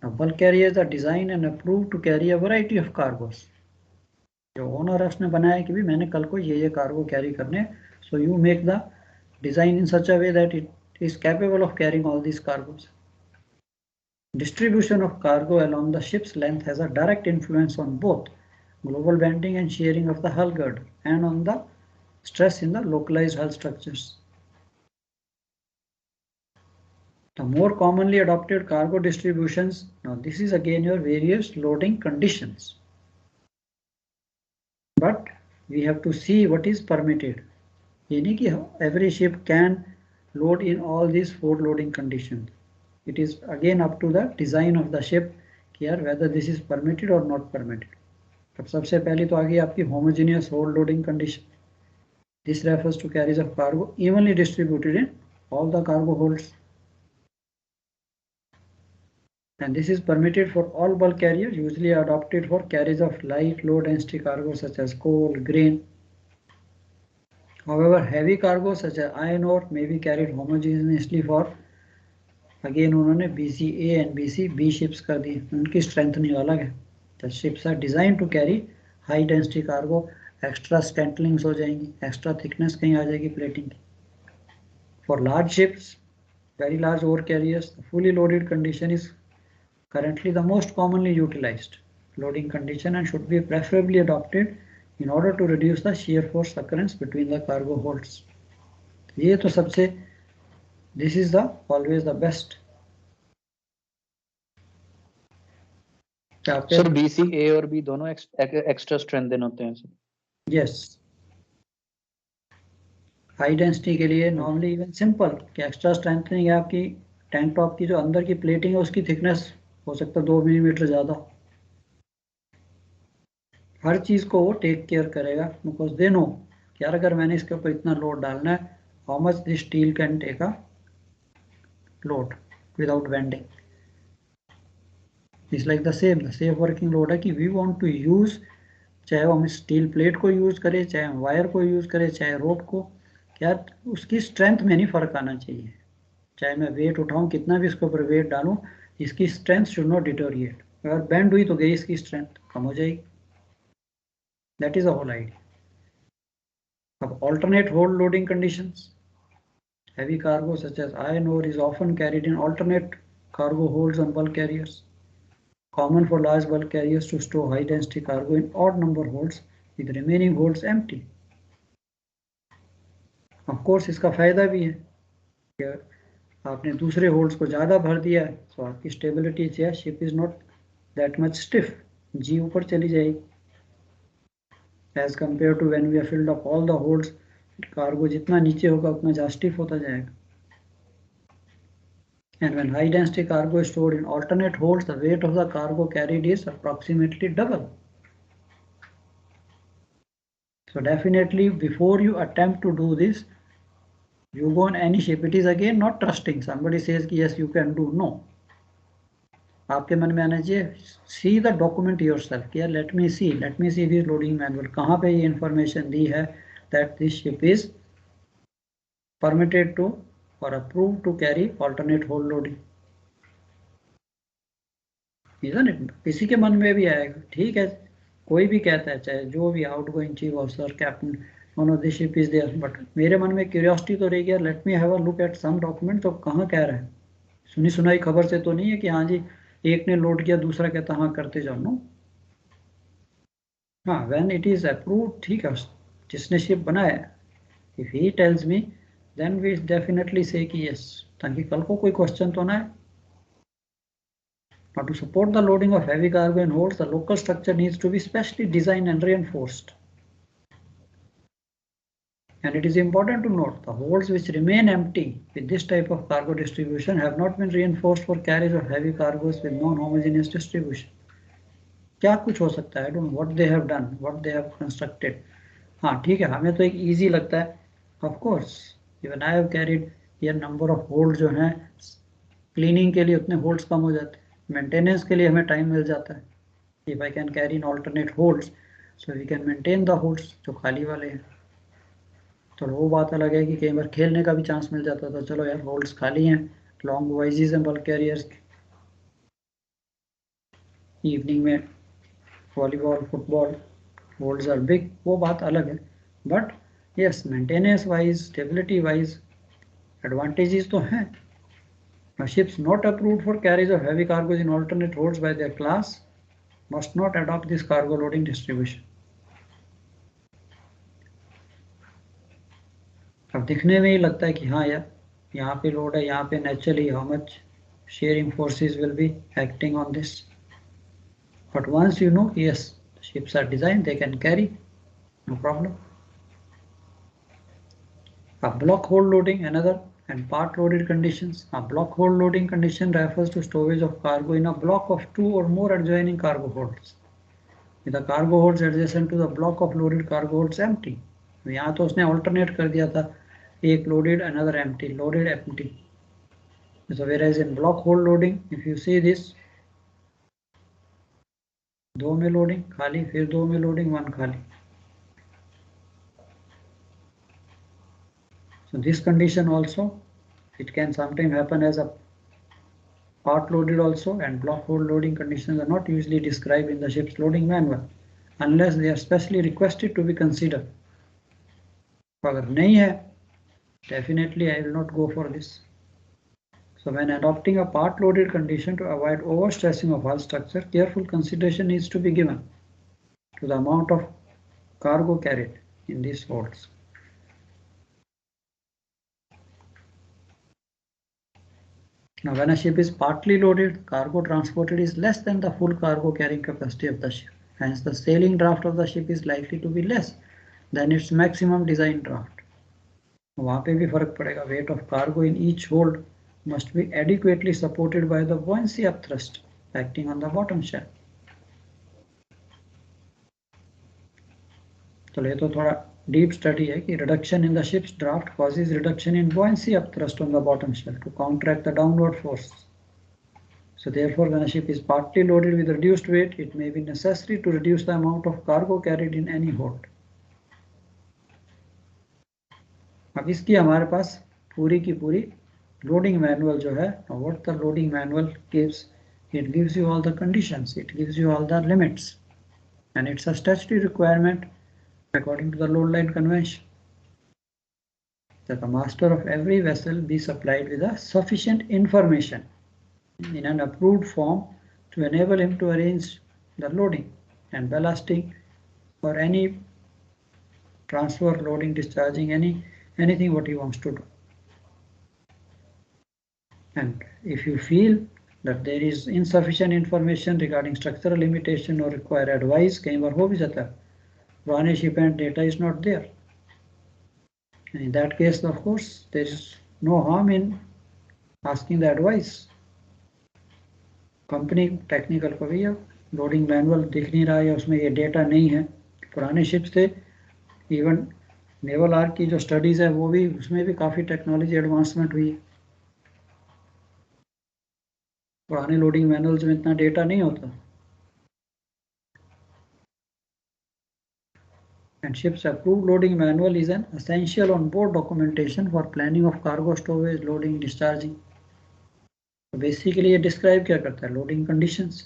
Now bulk carriers are designed and approved to carry a variety of cargos। जो ओनर है उसने बनाया कि भी मैंने कल को ये कार्गो कैरी करने, so you make the design in such a way that it is capable of carrying all these cargos। Distribution of cargo along the ship's length has a direct influence on both global bending and shearing of the hull girder and on the stress in the localized hull structures। The more commonly adopted cargo distributions, now this is again your various loading conditions, but we have to see what is permitted। ये नहीं कि every ship can load in all these 4 loading conditions, it is again up to the design of the ship कि यार whether this is permitted or not permitted। अब सबसे पहली तो आ गई आपकी homogeneous hold loading condition. This refers to carriage of cargo evenly distributed in all the cargo holds. And this is permitted for all bulk carriers, usually adopted for carriage of light low density cargo such as coal, grain. However, heavy cargo such as iron ore may be carried homogeneously for, again उन्होंने BC-A and BC-B ships कर दी, उनकी strengthening अलग है. The ships are designed to carry high density cargo, extra scantlings हो जाएंगी, extra thickness कहीं आ जाएगी plating की. For large ships, very large ore carriers, the fully loaded condition is currently the most commonly utilized loading condition and should be preferably adopted in order to reduce the shear force occurrence between the cargo holds. ये तो सबसे, this is the always the best. Sir BC A और B दोनों extra strengthen होते हैं sir. Yes. High density के लिए normally even simple कि एक्स्ट्रा स्ट्रेंथनिंग है आपकी टैंक टॉप की जो अंदर की प्लेटिंग है उसकी थिकनेस हो सकता है 2 मिलीमीटर ज़्यादा. हर चीज़ को वो टेक केयर करेगा बिकॉज दे नो कि यार अगर मैंने इसके ऊपर इतना लोड डालना है, how much this steel can take a load without bending. It's like the safe working load है कि वी वांट टू यूज़, चाहे वो हम स्टील प्लेट को यूज़ करें, चाहे हम वायर को यूज़ करें, चाहे रोप को, क्या उसकी स्ट्रेंथ में नहीं फ़र्क आना चाहिए. चाहे मैं वेट उठाऊँ, कितना भी इसके ऊपर वेट डालूँ, इसकी स्ट्रेंथ शुड नॉट डिटोरिएट. अगर बेंड हुई तो गई इसकी स्ट्रेंथ, कम हो जाएगी. That is the whole idea. अब alternate hold loading conditions. Heavy cargo such as iron ore is often carried in alternate cargo holds on bulk carriers. Common for large bulk carriers to store high density cargo in odd number holds with remaining holds empty. Of course इसका फायदा भी है कि आपने दूसरे holds को ज़्यादा भर दिया है तो आपकी स्टेबिलिटी जो है, ship is not that much stiff, G ऊपर चली जाएगी. As compared to when we are filled up all the holds, cargo जितना नीचे होगा उतना ज़्यादा स्टिफ होता जाएगा. And when high density cargo is stored in alternate holds, the weight of the cargo carried is approximately double. So definitely before you attempt to do this, you go on any ship, it is again not trusting. Somebody says yes you can do, no. आपके मन में आना चाहिए, see the document yourself. क्या let me see this loading manual. कहाँ पे ये information दी है that this ship is permitted to or approved to carry alternate hold loading. Isn't it? किसी के मन में भी आएगा, ठीक है, कोई भी कहता है, चाहे जो भी out going chief officer, captain, one of this ship is there, but मेरे मन में क्यूरियोसिटी तो रही गया, let me have a look at some document. तो कहाँ कह रहे हैं, सुनी सुनाई खबर से तो नहीं है कि हाँ जी एक ने लोड किया दूसरा कहता हाँ करते जाओ. नो, हाँ, व्हेन इट इज अप्रूव्ड, ठीक है, जिसने शिप बनाया, if he tells me then we definitely say कि यस, ताकि कल को कोई क्वेश्चन तो ना है. Now to support the loading of heavy cargo in holds, the local structure needs to be specially designed and reinforced. And it is important to note the holds which remain empty with this type of cargo distribution have not been reinforced for carriage of heavy cargoes with non-homogeneous distribution. क्या कुछ हो सकता है, I don't know what they have done, what they have constructed. हाँ ठीक है, हमें तो एक easy लगता है. Of course, even I have carried here number of holds जो हैं, cleaning के लिए उतने holds कम हो जाते हैं, मेंटेनेंस के लिए हमें टाइम मिल जाता है. If I can carry in alternate holds so we can maintain the holds जो खाली वाले हैं. तो वो बात अलग है कि कई बार खेलने का भी चांस मिल जाता था, चलो यार होल्ड्स खाली हैं, लॉन्ग वाइजेस हैं बल्क कैरियर्स, इवनिंग में volleyball football holds are big, वो बात अलग है. But yes, maintenance wise, stability wise advantages तो हैं. Ships not approved for carriage of heavy cargoes in alternate holds by their class must not adopt this cargo loading distribution. अब दिखने में ही लगता है कि हाँ यार यहाँ पे लोड है, यहाँ पे naturally how much shearing forces will be acting on this. But once you know, yes, the ships are designed, they can carry, no problem. A block hold loading, another, and part loaded conditions. A block hold loading condition refers to stowage of cargo in a block of 2 or more adjoining cargo holds. with the cargo holds adjacent to the block of loaded cargo holds empty. यहाँ तो उसने alternate कर दिया था, एक loaded another empty, loaded empty. So whereas in block hold loading, if you see this, 2 में loading खाली, फिर 2 में loading, 1 खाली. So this condition also, it can sometimes happen as a part loaded also, and block hold loading conditions are not usually described in the ship's loading manual unless they are specially requested to be considered. अगर नहीं है, definitely I will not go for this. So when adopting a part loaded condition to avoid overstressing of hull structure, careful consideration needs to be given to the amount of cargo carried in these holds. Now when a ship is partly loaded, cargo transported is less than the full cargo carrying capacity of the ship. Hence the sailing draft of the ship is likely to be less than its maximum design draft. वहाँ पे भी फर्क पड़ेगा. Weight of cargo in each hold must be adequately supported by the buoyancy upthrust acting on the bottom shell. तो ये तो थोड़ा deep study है कि reduction in the ship's draft causes reduction in buoyancy upthrust on the bottom shell to counteract the downward force. So therefore, when a ship is partly loaded with reduced weight, it may be necessary to reduce the amount of cargo carried in any hold. अब इसकी हमारे पास पूरी की पूरी loading manual जो है, what the loading manual gives, it gives you all the conditions, it gives you all the limits, and it's a statutory requirement according to the load line convention that the master of every vessel be supplied with a sufficient information in an approved form to enable him to arrange the loading and ballasting or any transfer, loading, discharging, anything what he wants to do. And if you feel that there is insufficient information regarding structural limitation or require advice, कई बार हो भी जाता है, पुराने ship and data is not there. And in that case, of course, there is no harm in asking the advice. Company technical को भैया loading manual दिख नहीं रहा है, उसमें ये डेटा नहीं है. पुराने शिप्स थे, इवन नेवल आर्क की जो स्टडीज है वो भी, उसमें भी काफ़ी टेक्नोलॉजी एडवांसमेंट हुई है. पुराने लोडिंग मैनुअल्स में इतना डेटा नहीं होता. And ship's approved loading manual is an essential on board documentation for planning of cargo stowage, loading, discharging. So basically ये describe क्या करता है, loading conditions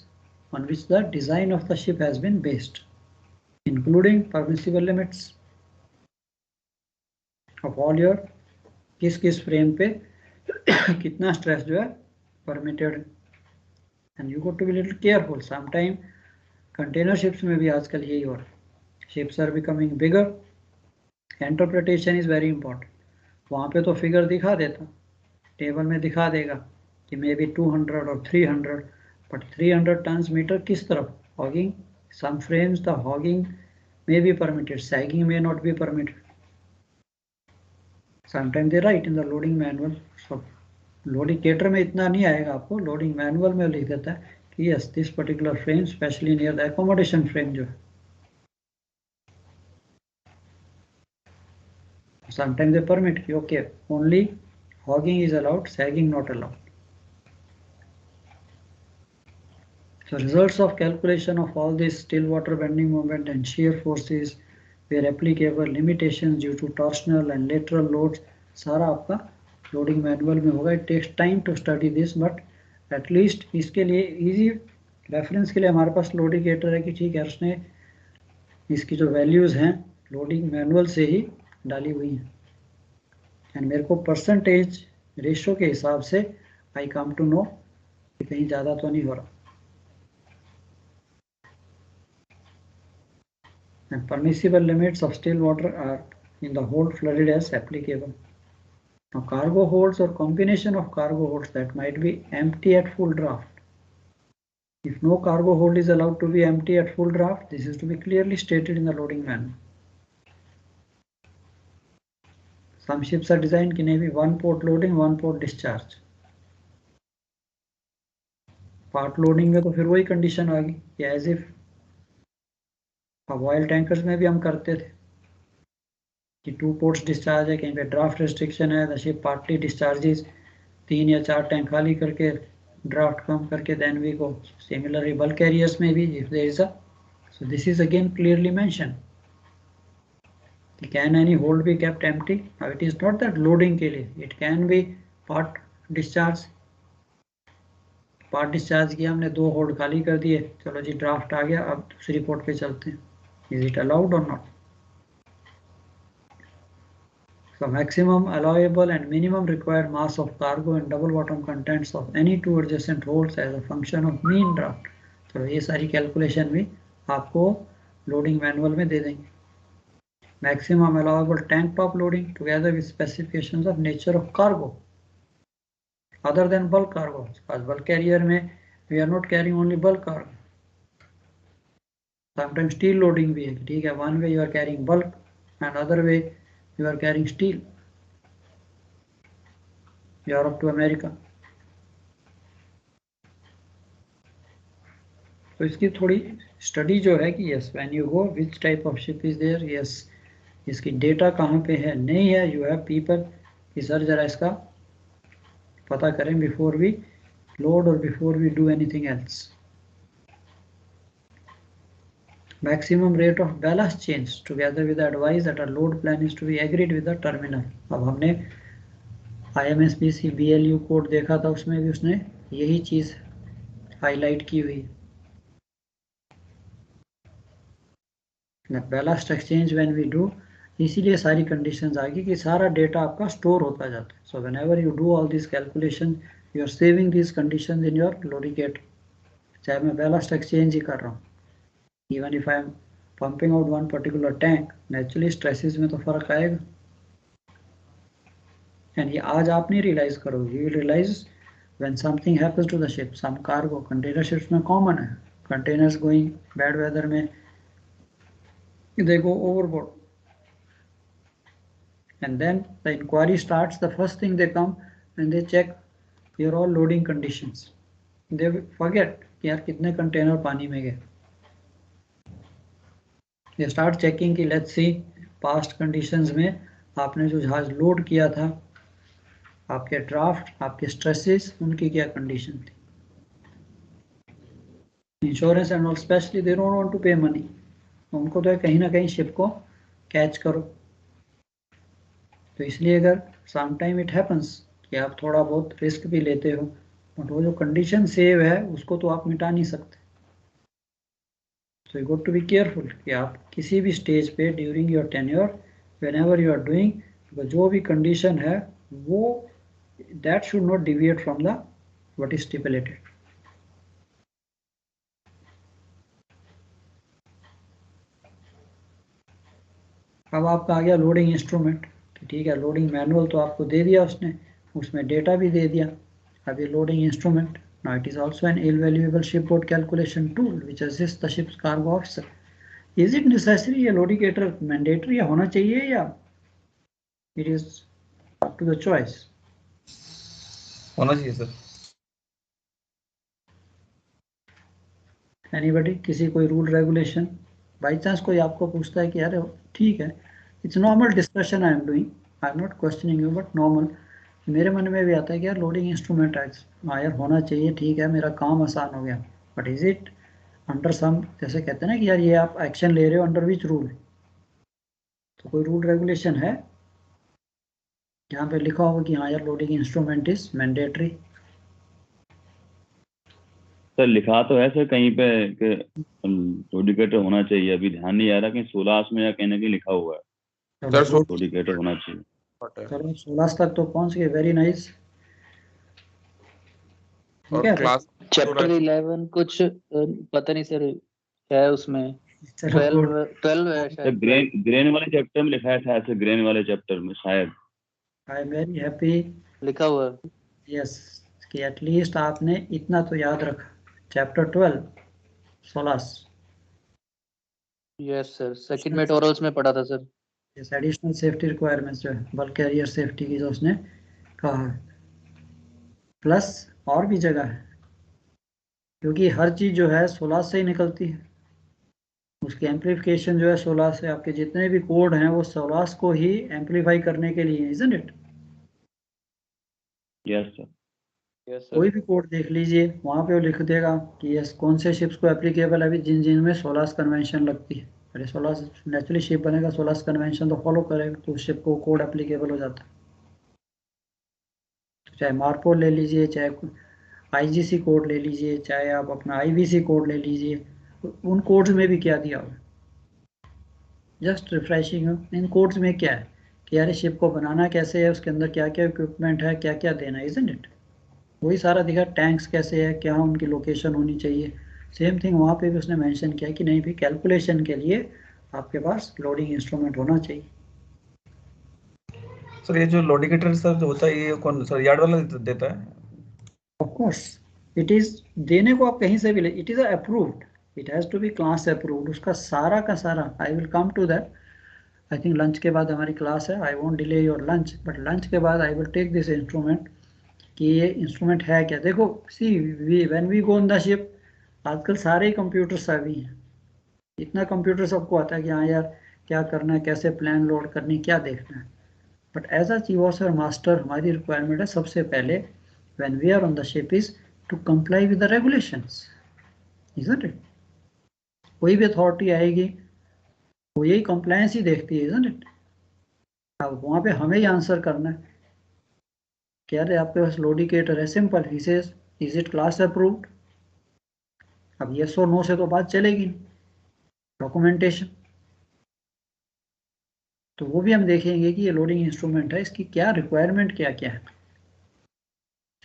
on which the design of the ship has been based, including permissible limits of all your किस frame पे कितना stress जो है permitted. And you got to be little careful. Sometime container ships में भी आजकल यही हो रहा है. Ships are becoming bigger. Interpretation is very important. वहाँ पे तो फिगर दिखा देता, टेबल में दिखा देगा कि मे बी 200 और 300, but 300 tons meter किस तरफ hogging? Some frames the hogging may be permitted, sagging may not be permitted. Sometimes they write in the loading manual. So loading cater में इतना नहीं आएगा आपको, loading manual में लिख देता है कि yes, this particular frame, especially near the accommodation frame जो है. Sometimes they permit, okay, only hogging is allowed, sagging not allowed. So results of calculation of all this still water bending moment and shear forces where applicable, limitations due to torsional and lateral loads, सारा आपका loading manual में होगा. It takes time to study this, but at least इसके लिए easy reference के लिए हमारे पास loading indicator है कि ठीक है, उसने इसकी जो values हैं loading manual से ही डाली हुई हैं. एंड मेरे को परसेंटेज रेशो के हिसाब से आई कम टू नो कि कहीं ज़्यादा तो नहीं हो रहा. And permissible limits of still water are in the hold flooded as applicable. Now cargo holds or combination of cargo holds that might be empty at full draft. If no cargo hold is allowed to be empty at full draft, this is to be clearly stated in the loading manual. Some ships are designed कि नहीं भी one port loading, one port discharge. Part loading में तो फिर वही condition आ गई कि as if अब ऑयल टैंकर्स में भी हम करते थे कि 2 पोर्ट्स डिस्चार्ज है, कहीं पे ड्राफ्ट रिस्ट्रिक्शन है, द शिप पार्टली डिस्चार्जेस, 3 या 4 टैंक खाली करके ड्राफ्ट कम करके then we go. Similarly bulk carriers में भी if there is a, so this is again clearly mentioned, can any hold be kept empty? Now it is not that loading के लिए, it can be part discharge, part discharge किया हमने, 2 hold खाली कर दिए, चलो जी ड्राफ्ट आ गया, अब दूसरी पोर्ट पे चलते हैं, इज इट अलाउड और not? So maximum allowable and minimum required mass of cargo and double bottom contents of any 2 adjacent holds as a function of mean draft. चलो ये सारी कैलकुलेशन भी आपको लोडिंग मैनुअल में दे देंगे। Maximum allowable tank top loading together with specifications of nature of cargo other than bulk cargo, because bulk carrier में we are not carrying only bulk cargo, sometimes steel loading भी है, ठीक है, one way you are carrying bulk and other way you are carrying steel, Europe to America। तो इसकी थोड़ी study जो है कि yes when you go which type of ship is there, yes इसकी डेटा कहाँ पे है नहीं है, यू हैव पीपल कि सर जरा इसका पता करें बिफोर वी लोड और before we do anything else. Maximum rate of ballast change together with advice that a load plan is to be agreed with the terminal. अब हमने IMSBC BLU code देखा था, उसमें भी उसने यही चीज़ हाईलाइट की हुई। Ballast exchange when we do, इसीलिए सारी कंडीशंस आ गई कि सारा डेटा आपका स्टोर होता जाता है। So whenever you do all this calculation you are saving this conditions in your loadicate, चाहे मैं बैलास्ट एक्सचेंज ही कर रहा हूँ, even if I am pumping out one particular tank, naturally stresses में तो फर्क आएगा। एंड ये आज आप नहीं रियलाइज करोगे, you will realise when something happens to the ship, some cargo, container ships में कॉमन है, कंटेनर्स गोइंग बैड वेदर में they go overboard, and then the inquiry starts. The first thing they come and they check your all loading conditions, they forget कि यार कितने container पानी में गए, they start checking कि let's see past conditions में आपने जो जहाज लोड किया था, आपके ड्राफ्ट, आपके स्ट्रेसेस, उनकी क्या कंडीशन थी। Insurance and all specially they don't want to pay money, उनको तो है कहीं ना कहीं शिप को कैच करो। तो इसलिए अगर सम टाइम इट हैपन्स कि आप थोड़ा बहुत रिस्क भी लेते हो, बट वो जो कंडीशन सेव है उसको तो आप मिटा नहीं सकते। So you got to be careful कि आप किसी भी स्टेज पे during your tenure whenever you are doing, जो भी कंडीशन है वो that should not deviate from the what is stipulated. अब आपका आ गया लोडिंग इंस्ट्रूमेंट, ठीक है, लोडिंग मैनुअल तो आपको दे दिया उसने, उसमें डेटा भी दे दिया। अब ये loading instrument, now it is also an invaluable shipboard calculation tool which assist the ships cargo officer. Is it necessary, ये लोडिकेटर मैंडेटरी होना चाहिए या it is up to the choice? होना चाहिए सर। एनीबॉडी, किसी कोई रूल रेगुलेशन, बाई चांस कोई आपको पूछता है कि यार ठीक है, it's normal discussion I am doing, I am not questioning you but normal, मेरे मन में भी आता है कि यार लोडिंग इंस्ट्रूमेंट यार होना चाहिए, ठीक है मेरा काम आसान हो गया, but is it under some, जैसे कहते हैं ना कि यार ये आप एक्शन ले रहे हो अंडर विच रूल, तो कोई रूल रेगुलेशन है जहाँ पे लिखा होगा कि हाँ यार loading instrument is mandatory? Sir लिखा तो है सर कहीं पे कि लोडिकेटर होना चाहिए, अभी ध्यान नहीं आ रहा कि 16 में या कहीं ना कहीं लिखा हुआ है लोडिकेटर होना चाहिए। चलो 16 तक तो पहुंच गए, वेरी नाइस। ठीक है, चैप्टर 11 कुछ पता नहीं सर है उसमें, 12 है शायद। ग्रेन वाले चैप्टर में लिखा है शायद से, ग्रेन वाले चैप्टर में शायद। आई एम वेरी हैप्पी लिखा हुआ है यस कि एटलीस्ट आपने इतना तो याद रखा, चैप्टर 12 16। यस सर, सेकंड में टोरल्स में पढ़ा था सर। इस एडिशनल सेफ्टी रिक्वायरमेंट्स जो है बल्क कैरियर सेफ्टी की जो उसने कहा है, प्लस और भी जगह है, क्योंकि हर चीज़ जो है 16 से ही निकलती है, उसकी एम्पलीफिकेशन जो है सोलास से, आपके जितने भी कोड हैं वो सोलास को ही एम्पलीफाई करने के लिए, isn't it? Yes sir. Yes कोई सर। भी कोड देख लीजिए, वहाँ पे वो लिख देगा कि यस कौन से शिप्स को एप्लीकेबल है, अभी जिन जिन में सोलास कन्वेंशन लगती है। अरे सोलास नेचुरली शिप बनेगा, सोलास कन्वेंशन तो फॉलो करेगा, तो उस शिप को कोड एप्लीकेबल हो जाता है। चाहे मार्पोल ले लीजिए, चाहे आईजीसी कोड ले लीजिए, चाहे आप अपना आईवीसी कोड ले लीजिए, उन कोड्स में भी क्या दिया हुआ है, जस्ट रिफ्रेशिंग इन कोड्स में क्या है कि यार शिप को बनाना कैसे है, उसके अंदर क्या क्या इक्विपमेंट है, क्या क्या देना है, इजंट इट? वही सारा दिखा, टैंक्स कैसे है, क्या उनकी लोकेशन होनी चाहिए। सेम थिंग वहाँ पे भी उसने मेंशन किया कि नहीं भी कैलकुलेशन के लिए आपके पास लोडिंग इंस्ट्रूमेंट होना चाहिए। सर ये जो लोडिकेटर सर जो होता है, ये कौन सर यार्ड वाला देता है? ऑफ कोर्स इट इज, देने को आप कहीं से भी ले, it is approved, it has to be class approved, उसका सारा का सारा। I will come to that, I think lunch के बाद हमारी क्लास है, I won't delay your lunch, but lunch के बाद I will take this instrument कि ये इंस्ट्रूमेंट है क्या। देखो see we when we go on the ship, आजकल सारे कंप्यूटर सेवी हैं, इतना कंप्यूटर सबको आता है कि हाँ यार क्या करना है, कैसे प्लान लोड करनी, क्या देखना है। But as a chief officer master हमारी रिक्वायरमेंट है सबसे पहले when we are on the ship is to comply with the regulations, isn't it? कोई भी अथॉरिटी आएगी वो यही कंप्लायंस ही देखती है, इजंट इट? अब वहाँ पे हमें ही आंसर करना है कि अरे आपके पास लोडिकेटर है, simple, he says is it class approved. अब येस और नो से तो बात चलेगी, डॉक्यूमेंटेशन। तो वो भी हम देखेंगे कि ये लोडिंग इंस्ट्रूमेंट है, इसकी क्या रिक्वायरमेंट क्या क्या है।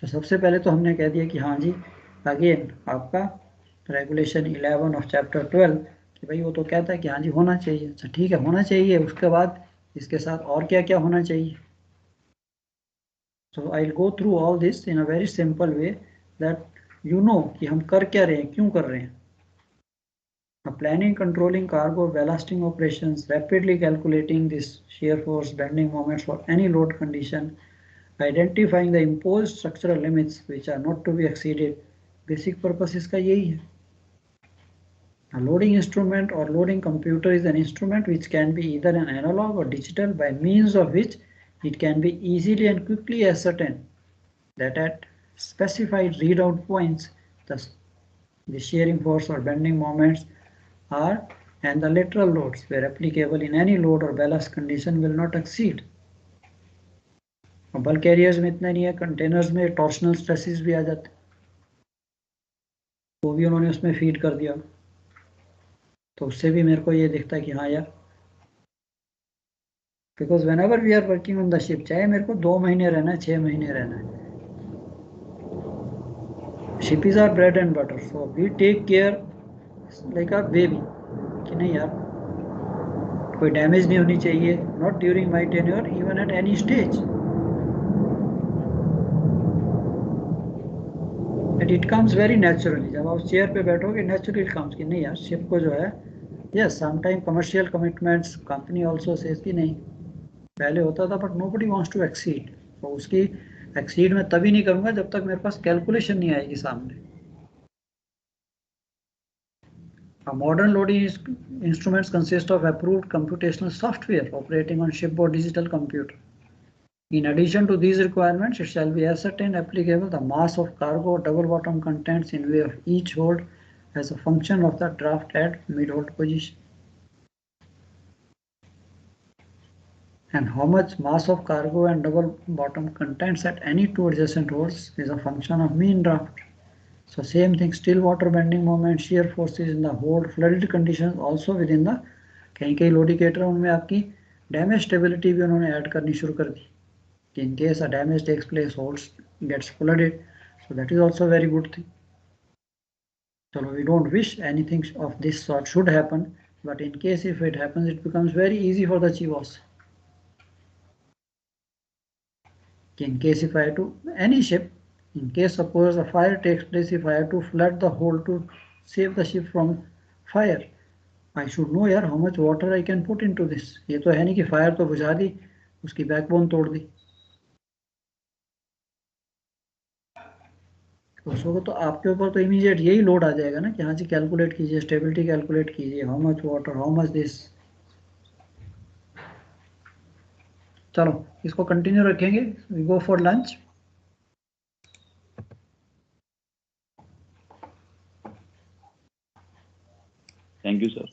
तो सबसे पहले तो हमने कह दिया कि हाँ जी, अगेन आपका रेगुलेशन 11 ऑफ चैप्टर 12 कि भाई वो तो कहता है कि हाँ जी होना चाहिए। अच्छा ठीक है, होना चाहिए, उसके बाद इसके साथ और क्या क्या होना चाहिए। So I will go through all this in a very simple way that you know कि हम कर क्या रहे हैं, क्यों कर रहे हैं। Planning, controlling cargo ballasting operations, rapidly calculating this shear force bending moments for any load condition, identifying the imposed structural limits which are not to be exceeded. Basic purpose इसका यही है। A loading instrument or loading computer is an instrument which can be either an analog or digital, by means of which it can be easily and quickly ascertained that at specified readout points the shearing force or bending moments are and the lateral loads where applicable in any load or ballast condition will not exceed. Bulk carriers में इतना नहीं है, containers में torsional stresses भी आ जाते, वो भी उन्होंने उसमें फीड कर दिया। तो उससे भी मेरे को ये दिखता है कि हाँ यार, because whenever we are working on the ship, चाहे मेरे को 2 महीने रहना है, 6 महीने रहना है, ship is our bread and butter, so we take care like a baby कि नहीं यार कोई डैमेज नहीं होनी चाहिए, not during my tenure, even at any stage. And it comes very naturally, जब आप चेयर पे बैठोगे नेचुरली कम्स कि नहीं यार शिप को जो है, yes sometime commercial commitments company also says कि नहीं, पहले होता था but nobody wants to exceed, तो उसकी एक्सीड मैं तभी नहीं करूंगा जब तक मेरे पास कैलकुलेशन नहीं आएगी सामने। Modern loading instruments consist of approved computational software operating on shipboard digital computer. In addition to these requirements, it shall be ascertained applicable the mass of cargo double bottom contents in way of each hold as a function of the draft at mid-hold position. And how much mass of cargo and double bottom contents at any two adjacent holds is a function of mean draft. So same thing, still water bending moment, shear forces in the hold, flooded conditions also within the, कहीं लोडिकेटर उनमें आपकी damage stability भी उन्होंने add करनी शुरू कर दी कि in case a damage takes place, holds gets flooded, so that is also a very good thing. So we don't wish anything of this sort should happen, but in case if it happens, it becomes very easy for the chief officer. In case if I have to, any ship, in case suppose a fire takes place, if I have to flood the hold to save the ship from fire, I should know यार how much water I can put into this. ये तो है नहीं कि fire तो बुझा दी, उसकी backbone तोड़ दी। तो उसको तो आपके ऊपर तो इमीडिएट यही लोड आ जाएगा ना कि हाँ जी कैलकुलेट कीजिए, स्टेबिलिटी कैलकुलेट कीजिए, how much water, how much this. चलो इसको कंटिन्यू रखेंगे, we go for lunch. Thank you sir.